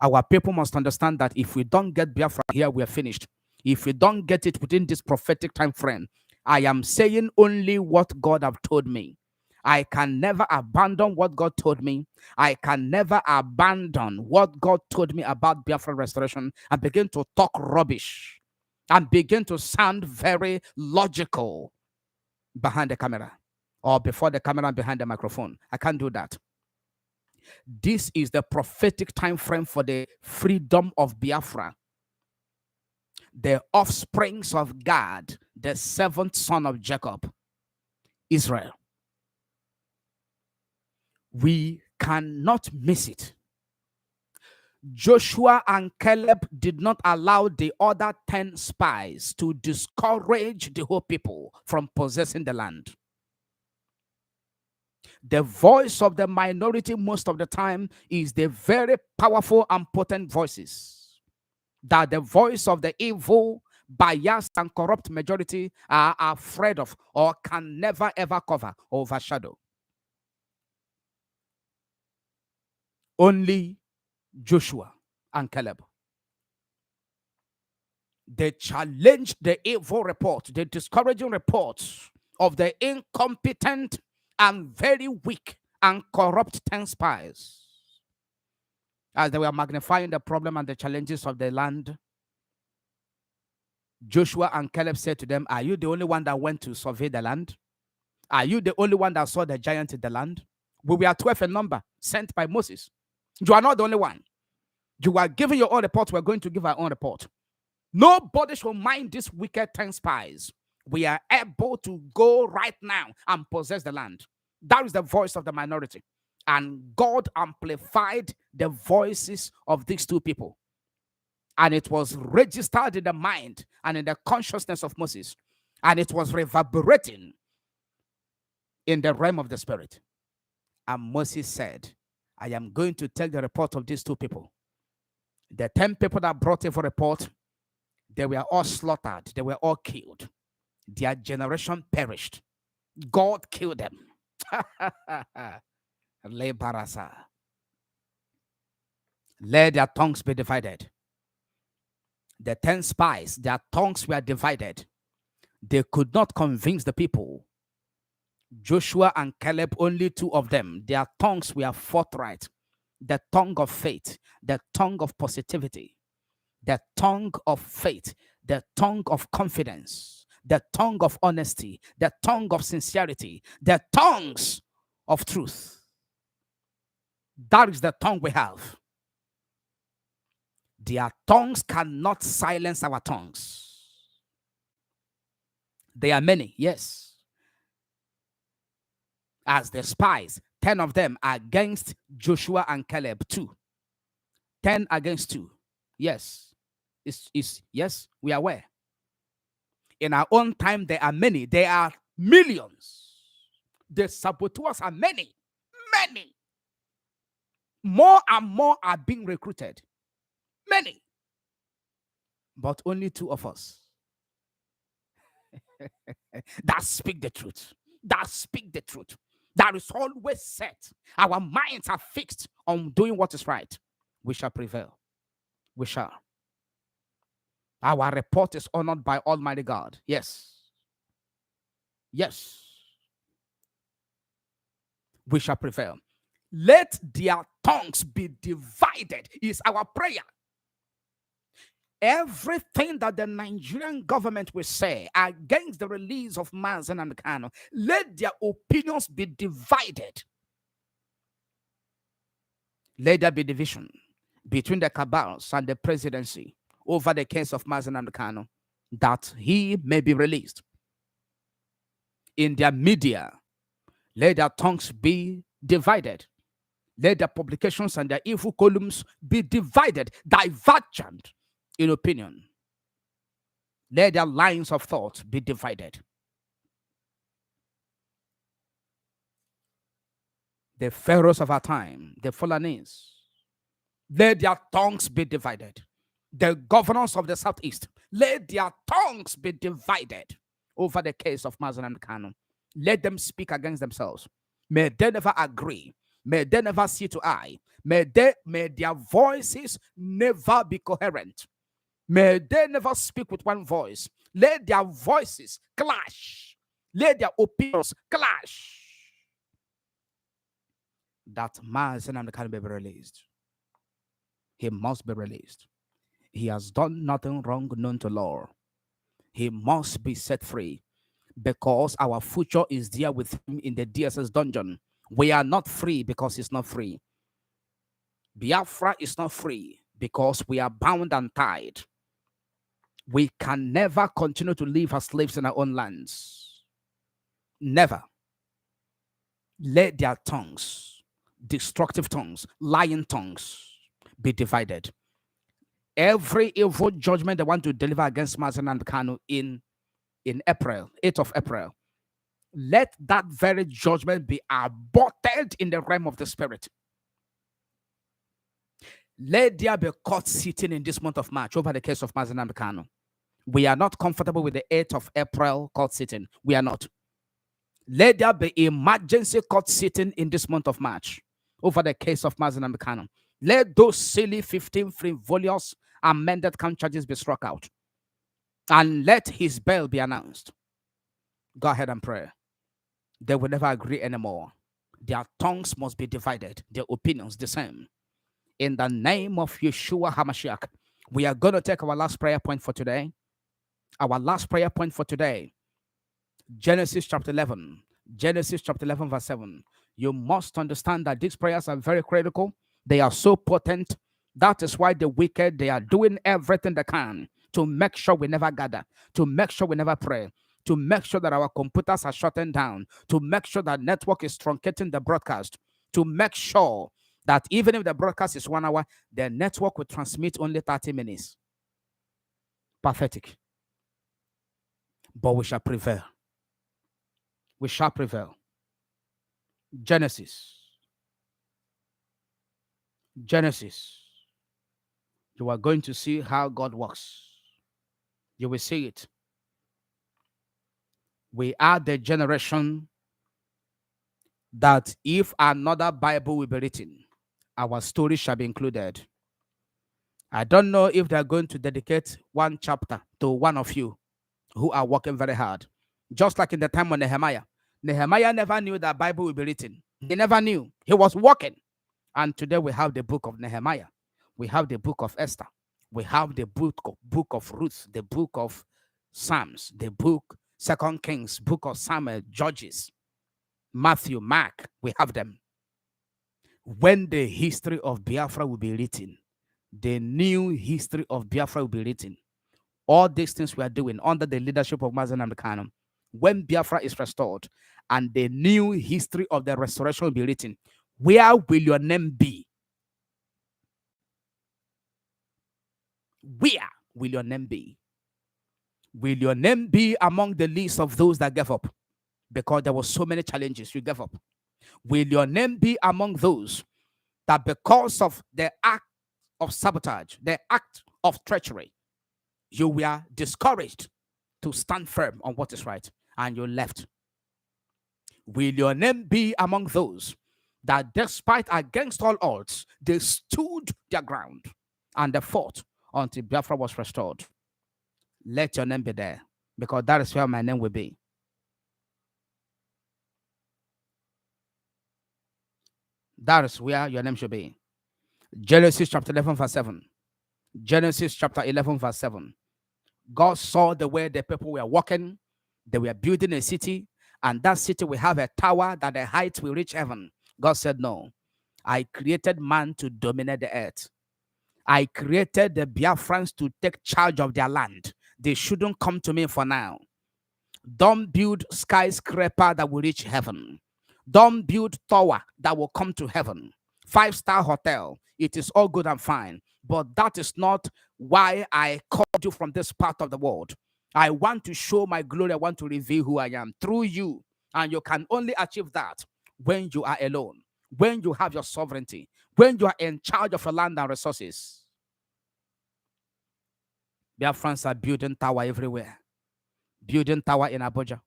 Our people must understand that if we don't get Biafra here, we are finished. If we don't get it within this prophetic time frame, I am saying only what God have told me. I can never abandon what God told me. I can never abandon what God told me about Biafra restoration and begin to talk rubbish and begin to sound very logical behind the camera or before the camera and behind the microphone. I can't do that. This is the prophetic time frame for the freedom of Biafra. The offsprings of God, the seventh son of Jacob, Israel. We cannot miss it. Joshua and Caleb did not allow the other 10 spies to discourage the whole people from possessing the land. The voice of the minority most of the time is the very powerful and potent voices that the voice of the evil, biased, and corrupt majority are afraid of or can never ever cover or overshadow. Only Joshua and Caleb. They challenged the evil report, the discouraging reports of the incompetent and very weak and corrupt 10 spies. As they were magnifying the problem and the challenges of the land, Joshua and Caleb said to them, are you the only one that went to survey the land? Are you the only one that saw the giant in the land? We were 12 in number, sent by Moses. You are not the only one. You are giving your own report. We're going to give our own report. Nobody should mind these wicked 10 spies. We are able to go right now and possess the land. That is the voice of the minority. And God amplified the voices of these two people. And it was registered in the mind and in the consciousness of Moses. And it was reverberating in the realm of the spirit. And Moses said, I am going to take the report of these two people. The 10 people that brought evil report, they were all slaughtered. They were all killed. Their generation perished. God killed them. Let their tongues be divided. The 10 spies, their tongues were divided. They could not convince the people. Joshua and Caleb, only 2 of them, their tongues were forthright. The tongue of faith, the tongue of positivity, the tongue of faith, the tongue of confidence, the tongue of honesty, the tongue of sincerity, the tongues of truth. That is the tongue we have. Their tongues cannot silence our tongues. They are many, yes. as the spies. 10 of them against Joshua and Caleb. 2. 10 against 2. Yes. Yes, we are aware. In our own time, there are many. There are millions. The saboteurs are many. Many. More and more are being recruited. Many. But only 2 of us that speak the truth. That speak the truth. That is always set. Our minds are fixed on doing what is right. We shall prevail. We shall. Our report is honored by Almighty God. Yes. Yes. We shall prevail. Let their tongues be divided, is our prayer. Everything that the Nigerian government will say against the release of Mazi and Kanu, let their opinions be divided. Let there be division between the cabals and the presidency over the case of Mazi and Kanu, that he may be released. In their media, let their tongues be divided. Let their publications and their evil columns be divided, divergent in opinion. Let their lines of thought be divided. The pharaohs of our time, the Fulanese, let their tongues be divided. The governors of the southeast, let their tongues be divided over the case of Mazi and Kanu. Let them speak against themselves. May they never agree. May they never see to eye. May their voices never be coherent. May they never speak with one voice. Let their voices clash. Let their opinions clash. That Mazi can be released. He must be released. He has done nothing wrong known to law. He must be set free, because our future is there with him in the DSS dungeon. We are not free because he's not free. Biafra is not free because we are bound and tied. We can never continue to live as slaves in our own lands. Never. Let their tongues, destructive tongues, lying tongues, be divided. Every evil judgment they want to deliver against Mazi and Kanu in April, 8th of April, let that very judgment be aborted in the realm of the spirit. Let there be court sitting in this month of March over the case of Mazi and Kanu. We are not comfortable with the 8th of April court sitting. We are not. Let there be emergency court sitting in this month of March over the case of Mazi and Kanu. Let those silly 15 frivolous amended count charges be struck out. And let his bail be announced. Go ahead and pray. They will never agree anymore. Their tongues must be divided. Their opinions the same. In the name of Yeshua HaMashiach, we are going to take our last prayer point for today. Our last prayer point for today. Genesis chapter 11. Genesis chapter 11 verse 7. You must understand that these prayers are very critical. They are so potent. That is why the wicked, they are doing everything they can to make sure we never gather, to make sure we never pray, to make sure that our computers are shutting down, to make sure that network is truncating the broadcast, to make sure that even if the broadcast is 1 hour, the network will transmit only 30 minutes. Pathetic. But we shall prevail. We shall prevail. Genesis. You are going to see how God works. You will see it. We are the generation that if another Bible will be written, our story shall be included. I don't know if they're going to dedicate one chapter to one of you who are working very hard. Just like in the time of Nehemiah. Nehemiah never knew that Bible will be written. He never knew. He was working. And today we have the book of Nehemiah. We have the book of Esther. We have the book of Ruth, the book of Psalms, the book, 2 Kings, book of Samuel, Judges, Matthew, Mark. We have them. When the history of Biafra will be written, the new history of Biafra will be written. All these things we are doing under the leadership of Mazi and Kanu, when Biafra is restored and the new history of the restoration will be written, where will your name be? Where will your name be? Will your name be among the list of those that gave up? Because there were so many challenges, you gave up. Will your name be among those that because of the act of sabotage, the act of treachery, you were discouraged to stand firm on what is right and you left? Will your name be among those that despite against all odds, they stood their ground and they fought until Biafra was restored? Let your name be there, because that is where my name will be. That is where your name should be. Genesis chapter 11 verse 7. Genesis chapter 11 verse 7. God saw the way the people were walking. They were building a city, and that city will have a tower that the height will reach heaven. God said, no, I created man to dominate the earth. I created the Biafrans to take charge of their land. They shouldn't come to me for now. Don't build skyscraper that will reach heaven. Don't build tower that will come to heaven. 5-star hotel. It is all good and fine, but that is not why I called you from this part of the world. I want to show my glory. I want to reveal who I am through you. And you can only achieve that when you are alone, when you have your sovereignty, when you are in charge of your land and resources. Biafrans are building tower everywhere. Building tower in Abuja,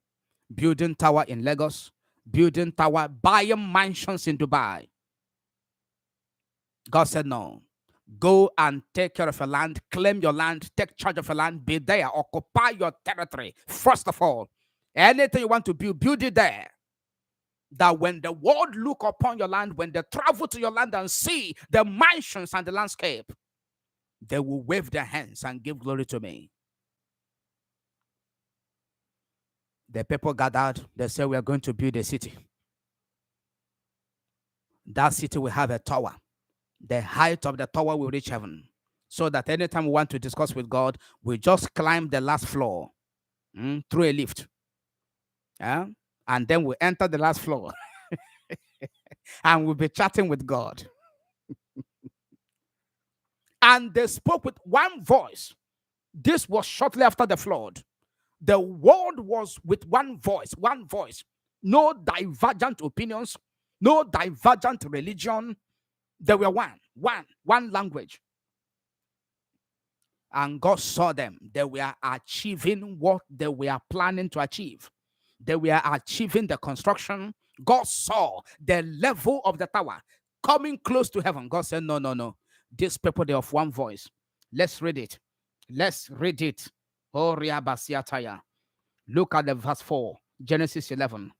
building tower in Lagos, building tower, buying mansions in Dubai. God said, no. Go and take care of your land, claim your land, take charge of your land, be there, occupy your territory. First of all, anything you want to build, build it there. That when the world look upon your land, when they travel to your land and see the mansions and the landscape, they will wave their hands and give glory to me. The people gathered, they said, we are going to build a city. That city will have a tower. The height of the tower will reach heaven. So that anytime we want to discuss with God, we just climb the last floor through a lift. And then we enter the last floor. And we'll be chatting with God. And they spoke with one voice. This was shortly after the flood. The world was with one voice, one voice. No divergent opinions, no divergent religion. They were one language. And God saw them. They were achieving what they were planning to achieve. They were achieving the construction. God saw the level of the tower coming close to heaven. God said, no, no, no. These people, they're of one voice. Let's read it. Let's read it. Oh, look at the verse 4, Genesis 11.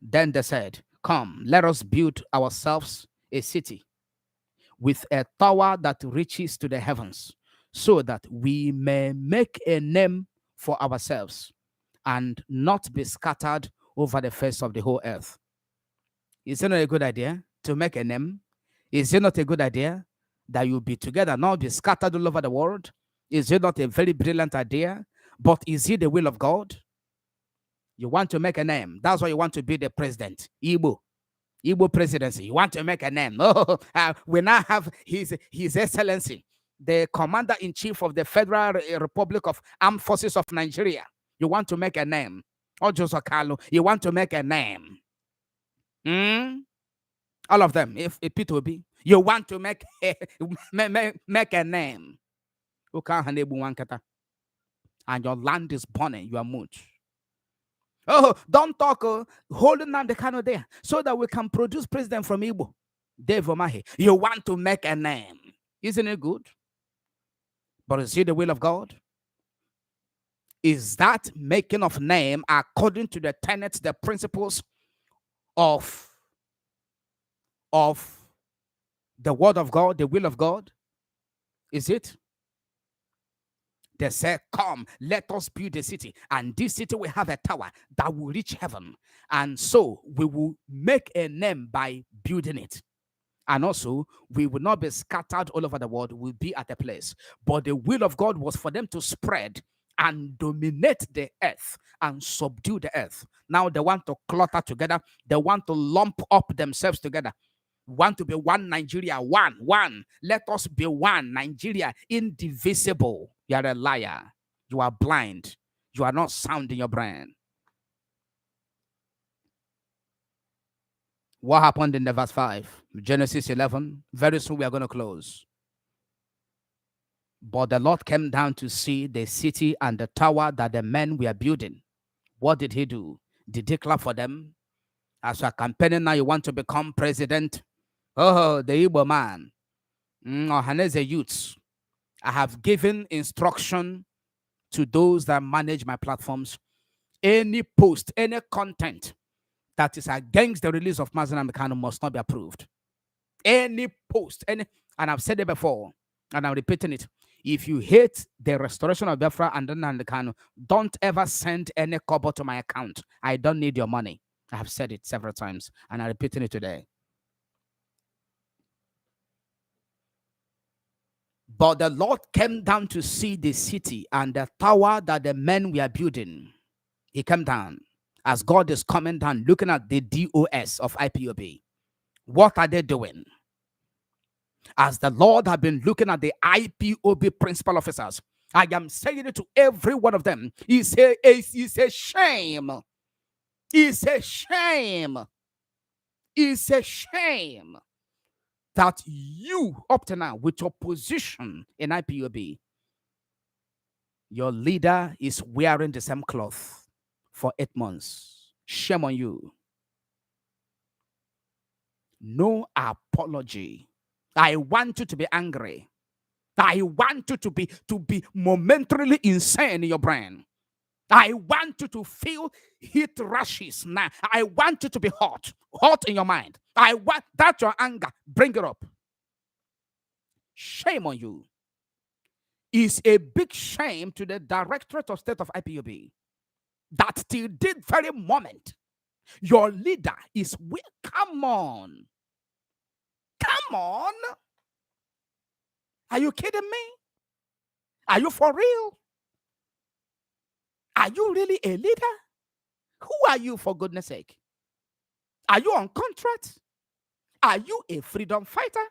Then they said, come, let us build ourselves a city with a tower that reaches to the heavens, so that we may make a name for ourselves and not be scattered over the face of the whole earth. Is it not a good idea to make a name? Is it not a good idea that you be together, not be scattered all over the world? Is it not a very brilliant idea? But is it the will of God? You want to make a name. That's why you want to be the president. Igbo presidency. You want to make a name. Oh, we now have His Excellency, the Commander-in-Chief of the Federal Republic of Armed Forces of Nigeria. You want to make a name. Or Joseph Kanu, you want to make a name. All of them, if it will be. You want to make a name. And your land is burning, you are moved. Oh, don't talk. Holding Nnamdi Kanu there so that we can produce president from Igbo. Dave Omahe, you want to make a name. Isn't it good? But is it the will of God? Is that making of name according to the tenets, the principles of the word of God, the will of God? Is it? They said, come, let us build a city. And this city will have a tower that will reach heaven. And so we will make a name by building it. And also, we will not be scattered all over the world. We'll be at a place. But the will of God was for them to spread and dominate the earth and subdue the earth. Now they want to clutter together. They want to lump up themselves together. Want to be one Nigeria, one. Let us be one Nigeria, indivisible. You are a liar. You are blind. You are not sound in your brain. What happened in the verse 5? Genesis 11. Very soon we are going to close. But the Lord came down to see the city and the tower that the men were building. What did he do? Did he clap for them? As you are campaigning now, you want to become president? Oh, the Igbo man. Ohaneze youths. I have given instruction to those that manage my platforms. Any post, any content that is against the release of Mazi and Kanu must not be approved. Any post, and I've said it before, and I'm repeating it. If you hate the restoration of Biafra and Nnamdi Kanu, don't ever send any kobo to my account. I don't need your money. I have said it several times, and I'm repeating it today. But the Lord came down to see the city and the tower that the men were building. He came down. As God is coming down, looking at the DOS of IPOB. What are they doing? As the Lord had been looking at the IPOB principal officers, I am saying it to every one of them. It's a shame. It's a shame. It's a shame that you, up to now, with your position in IPOB, your leader is wearing the same cloth for 8 months. Shame on you. No apology. I want you to be angry. I want you to be momentarily insane in your brain. I want you to feel heat rashes now. I want you to be hot in your mind. I want that your anger. Bring it up. Shame on you. It's a big shame to the Directorate of State of IPOB that till this very moment, your leader is weak. Come on. Come on. Are you kidding me? Are you for real? Are you really a leader? Who are you, for goodness sake? Are you on contract? Are you a freedom fighter?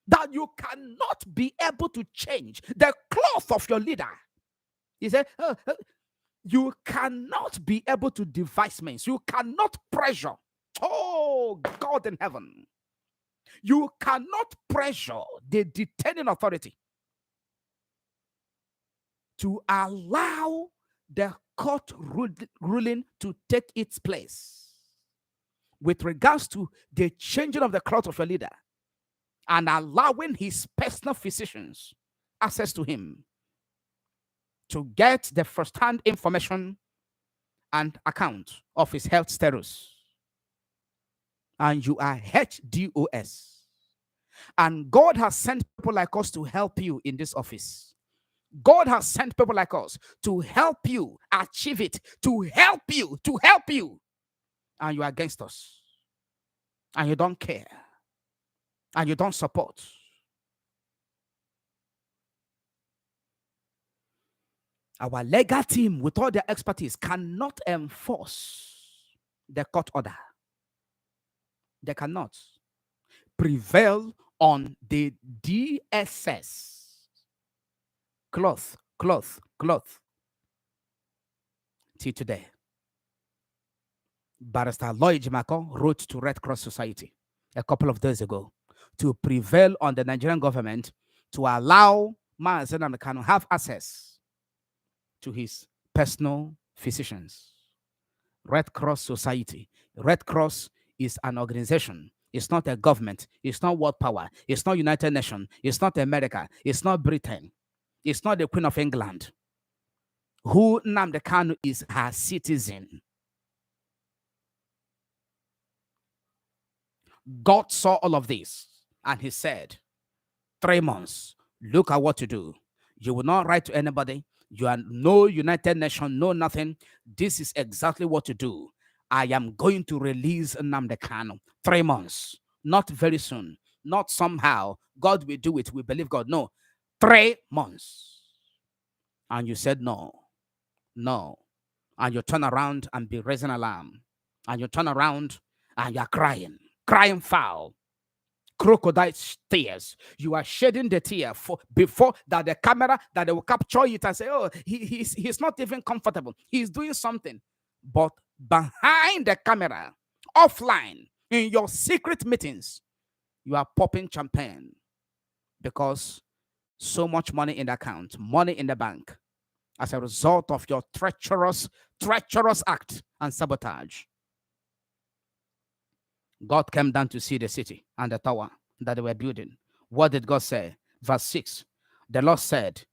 That you cannot be able to change the cloth of your leader. He said, you cannot be able to devise means. You cannot pressure. Oh, God in heaven. You cannot pressure the detaining authority to allow the court ruling to take its place with regards to the changing of the cloth of your leader and allowing his personal physicians access to him to get the first-hand information and account of his health status. And you are HDOS. And God has sent people like us to help you in this office. God has sent people like us to help you achieve it, to help you. And you are against us. And you don't care. And you don't support. Our legal team, with all their expertise, cannot enforce the court order. They cannot prevail on the DSS. Cloth. Till today. Barrister Lloyd Jimako wrote to Red Cross Society a couple of days ago to prevail on the Nigerian government to allow Mazi Nnamdi Kanu have access to his personal physicians. Red Cross Society. Red Cross is an organization. It's not a government. It's not world power. It's not United Nations. It's not America. It's not Britain. It's not the Queen of England. Who Nnamdi Kanu is her citizen. God saw all of this and he said, 3 months, look at what to do. You will not write to anybody. You are no United Nations, no nothing. This is exactly what to do. I am going to release Nnamdi Kanu. 3 months. Not very soon. Not somehow. God will do it. We believe God. No. 3 months. And you said no, no. And you turn around and be raising alarm. And you turn around and you're crying, crying foul. Crocodile tears. You are shedding the tear for before that the camera that they will capture it and say, "Oh, he's not even comfortable. He's doing something." But behind the camera, offline, in your secret meetings, you are popping champagne because so much money in the account, money in the bank, as a result of your treacherous act and sabotage. God came down to see the city and the tower that they were building. What did God say? Verse 6. The Lord said,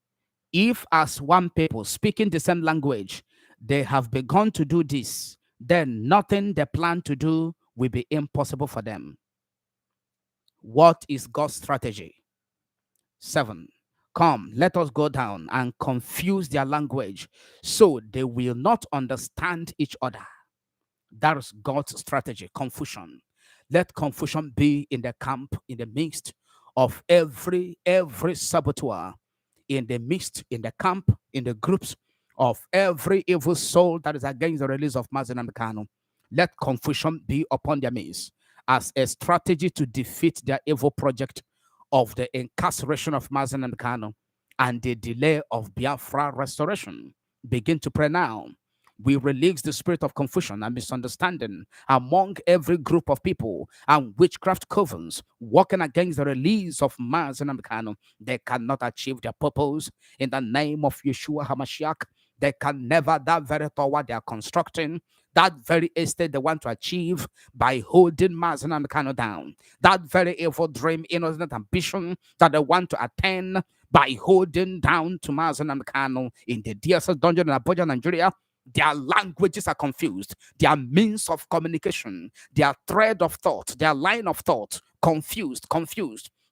if as one people speaking the same language, they have begun to do this, then nothing they plan to do will be impossible for them. What is God's strategy? 7. Come, let us go down and confuse their language so they will not understand each other. That is God's strategy, confusion. Let confusion be in the camp, in the midst of every saboteur, in the midst, in the camp, in the groups of every evil soul that is against the release of Mazi and Kanu. Let confusion be upon their midst as a strategy to defeat their evil project of the incarceration of Mazi and Kanu and the delay of Biafra restoration. Begin to pray now. We release the spirit of confusion and misunderstanding among every group of people and witchcraft covens working against the release of Mazi and Kanu. They cannot achieve their purpose in the name of Yeshua HaMashiach. They can never, that very tower they are constructing, that very estate they want to achieve by holding Mazi and Kanu down, that very evil dream, innocent ambition that they want to attain by holding down to Mazi and Kanu in the DSS dungeon in Abuja, Nigeria. Their languages are confused. Their means of communication, their thread of thought, their line of thought, confused,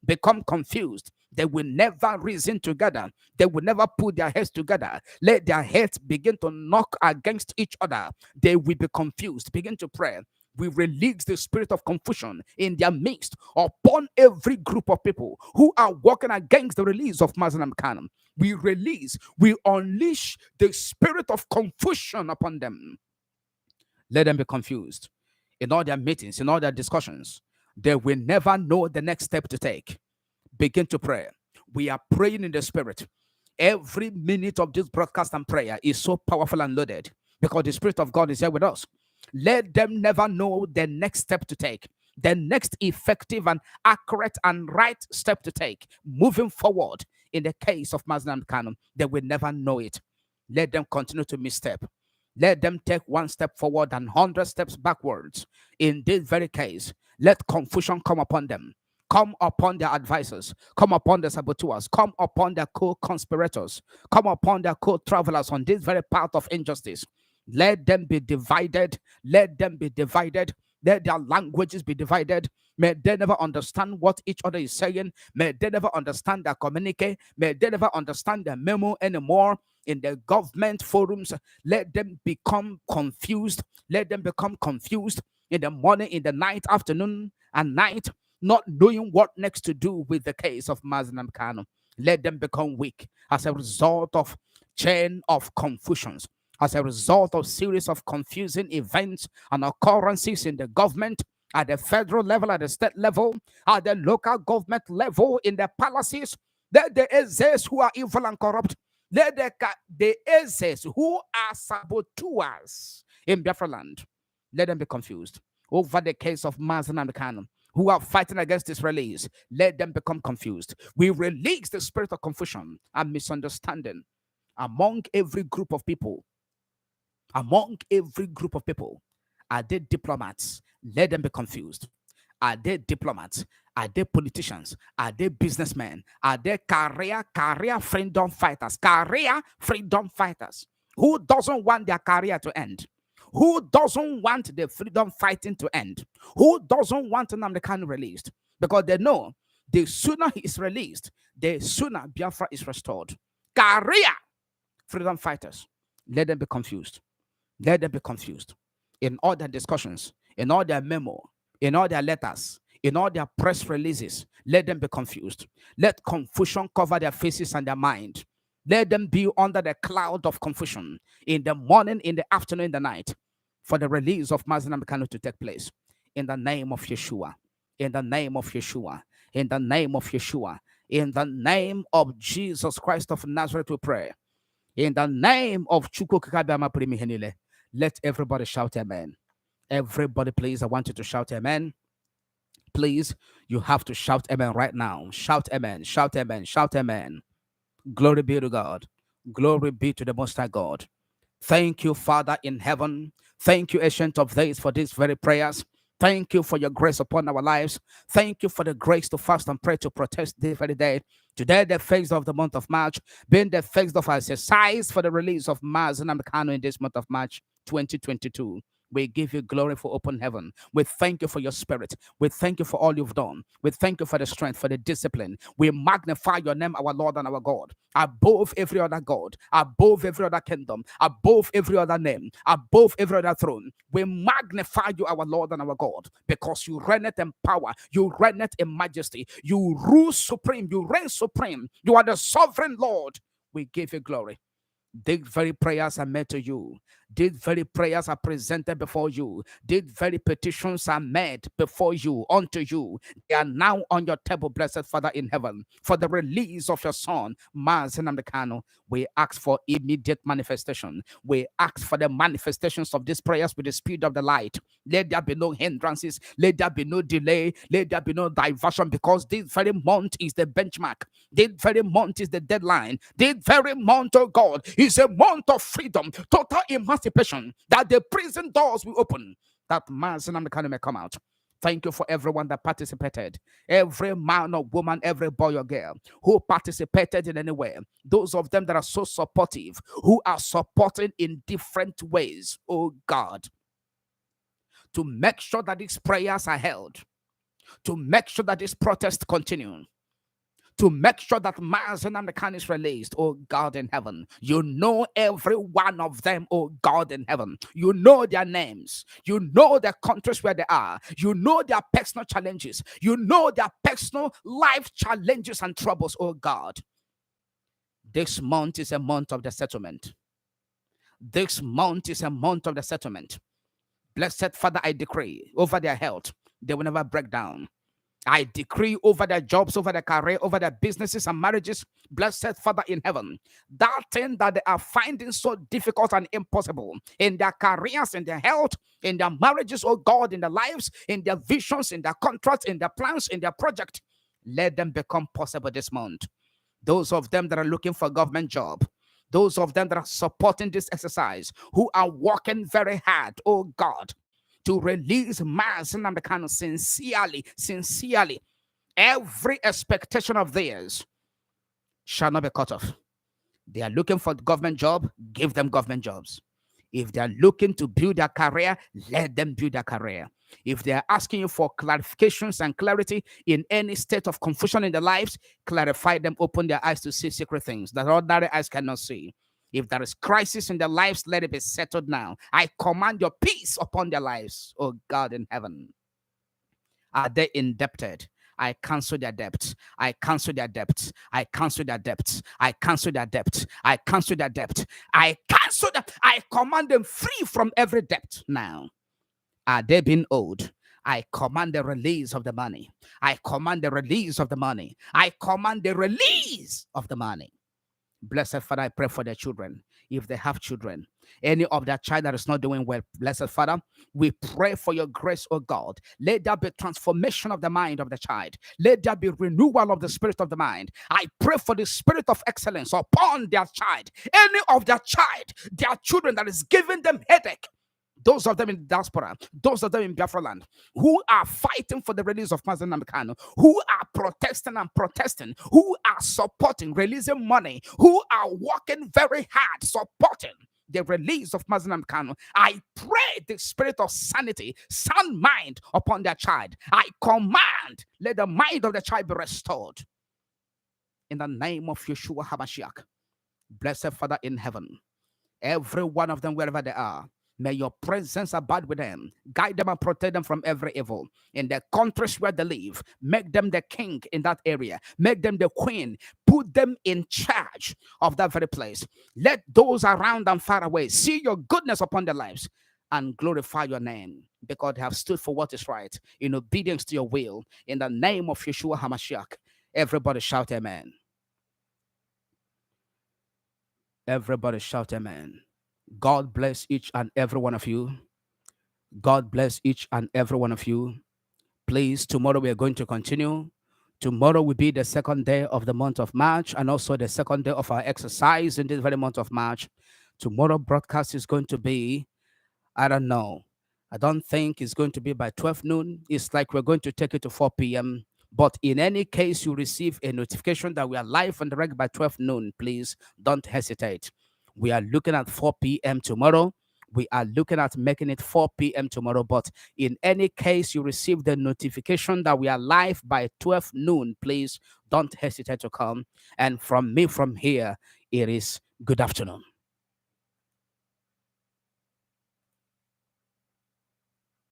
become confused. They will never reason together. They will never put their heads together. Let their heads begin to knock against each other. They will be confused. Begin to pray. We release the spirit of confusion in their midst upon every group of people who are working against the release of Mazi and Kanu. We unleash the spirit of confusion upon them. Let them be confused in all their meetings, in all their discussions. They will never know the next step to take. Begin to pray. We are praying in the spirit. Every minute of this broadcast and prayer is so powerful and loaded because the Spirit of God is here with us. Let them never know the next step to take, the next effective and accurate and right step to take, moving forward. In the case of Mazi and Kanu, they will never know it. Let them continue to misstep. Let them take one step forward and 100 steps backwards. In this very case, let confusion come upon them. Come upon their advisors, come upon the saboteurs, come upon their co-conspirators, come upon their co-travelers on this very path of injustice. Let them be divided. Let them be divided. Let their languages be divided. May they never understand what each other is saying. May they never understand their communique. May they never understand their memo anymore in the government forums. Let them become confused. Let them become confused in the morning, in the night, afternoon, and night, not knowing what next to do with the case of Mazi and Kanu. Let them become weak as a result of chain of confusions, as a result of series of confusing events and occurrences in the government, at the federal level, at the state level, at the local government level, in the palaces. Let the Ezes who are evil and corrupt, let the Ezes who are saboteurs in Biafran land, let them be confused over the case of Mazi and Kanu, who are fighting against this release. Let them become confused. We release the spirit of confusion and misunderstanding among every group of people. Among every group of people. Are they diplomats? Let them be confused. Are they diplomats? Are they politicians? Are they businessmen? Are they career freedom fighters? Career freedom fighters. Who doesn't want their career to end? Who doesn't want the freedom fighting to end? Who doesn't want Nnamdi Kanu released? Because they know the sooner he is released, the sooner Biafra is restored. Career freedom fighters. Let them be confused. Let them be confused in all their discussions, in all their memo, in all their letters, in all their press releases. Let them be confused. Let confusion cover their faces and their mind. Let them be under the cloud of confusion in the morning, in the afternoon, in the night, for the release of Mazi Nnamdi Kanu to take place. In the name of Yeshua. In the name of Yeshua. In the name of Yeshua. In the name of Jesus Christ of Nazareth, we pray. In the name of Chukwu Primihenile, let everybody shout amen. Everybody, please, I want you to shout amen. Please, you have to shout amen right now. Shout amen, shout amen, shout amen. Glory be to God. Glory be to the Most High God. Thank you, Father in heaven. Thank you, Ancient of Days, for these very prayers. Thank you for your grace upon our lives. Thank you for the grace to fast and pray to protest this very day. Today, the first of the month of March, being the first of our exercise for the release of Mazi Nnamdi Kanu in this month of March 2022. We give you glory for open heaven. We thank you for your spirit. We thank you for all you've done. We thank you for the strength, for the discipline. We magnify your name, our Lord and our God, above every other God, above every other kingdom, above every other name, above every other throne. We magnify you, our Lord and our God, because you reigneth in power, you reigneth in majesty, you rule supreme, you reign supreme. You are the sovereign Lord. We give you glory. These very prayers are made to you. These very prayers are presented before you. These very petitions are made before you, unto you. They are now on your table, blessed Father in heaven, for the release of your Son, Mazi Nnamdi Kanu. We ask for immediate manifestation. We ask for the manifestations of these prayers with the speed of the light. Let there be no hindrances. Let there be no delay. Let there be no diversion, because this very month is the benchmark. This very month is the deadline. This very month, oh God, is a month of freedom, total emancipation, that the prison doors will open, that Mazi Nnamdi Kanu may come out. Thank you for everyone that participated. Every man or woman, every boy or girl who participated in any way. Those of them that are so supportive, who are supporting in different ways, oh God, to make sure that these prayers are held, to make sure that this protest continue, to make sure that Mazi Nnamdi Kanu is released, oh God in heaven. You know every one of them, oh God in heaven. You know their names. You know the countries where they are. You know their personal challenges. You know their personal life challenges and troubles, oh God. This month is a month of the settlement. This month is a month of the settlement. Blessed Father, I decree over their health, they will never break down. I decree over their jobs, over their career, over their businesses and marriages, blessed Father in heaven, that thing that they are finding so difficult and impossible in their careers, in their health, in their marriages, oh God, in their lives, in their visions, in their contracts, in their plans, in their project, let them become possible this month. Those of them that are looking for a government job, those of them that are supporting this exercise, who are working very hard, oh God, to release Mazi Nnamdi Kanu sincerely, every expectation of theirs shall not be cut off. They are looking for a government job, give them government jobs. If they are looking to build their career, let them build their career. If they are asking you for clarifications and clarity in any state of confusion in their lives, clarify them, open their eyes to see secret things that ordinary eyes cannot see. If there is crisis in their lives, let it be settled now. I command your peace upon their lives, oh God in heaven. Are they indebted? I cancel their debts. I cancel their debts. I cancel their debts. I cancel their debts. I cancel their debt. I cancel them. I command them free from every debt now. Are they being owed? I command the release of the money. I command the release of the money. I command the release of the money. Blessed Father, I pray for their children. If they have children, any of their child that is not doing well, blessed Father, we pray for your grace, oh God. Let there be transformation of the mind of the child. Let there be renewal of the spirit of the mind. I pray for the spirit of excellence upon their child. Any of their child, their children that is giving them headache, those of them in diaspora, those of them in Biafran, who are fighting for the release of Mazi Nnamdi Kanu, who are protesting, who are supporting, releasing money, who are working very hard, supporting the release of Mazi Nnamdi Kanu. I pray the spirit of sanity, sound mind upon their child. I command, let the mind of the child be restored. In the name of Yeshua HaMashiach, blessed Father in heaven, every one of them, wherever they are, May your presence abide with them. Guide them and protect them from every evil. In the countries where they live, make them the king in that area. Make them the queen. Put them in charge of that very place. Let those around and far away see your goodness upon their lives and glorify your name because they have stood for what is right in obedience to your will. In the name of Yeshua HaMashiach, everybody shout amen. Everybody shout amen. God bless each and every one of you. God bless each and every one of you. Please, tomorrow we are going to continue. Tomorrow will be the second day of the month of March and also the second day of our exercise in this very month of March. Tomorrow broadcast is going to be, I don't know. I don't think it's going to be by 12 noon. It's like we're going to take it to 4 p.m. But in any case, you receive a notification that we are live and direct by 12 noon. Please don't hesitate. We are looking at 4 p.m. tomorrow. We are looking at making it 4 p.m. tomorrow. But in any case, you receive the notification that we are live by 12 noon. Please don't hesitate to come. And from me, from here, it is good afternoon.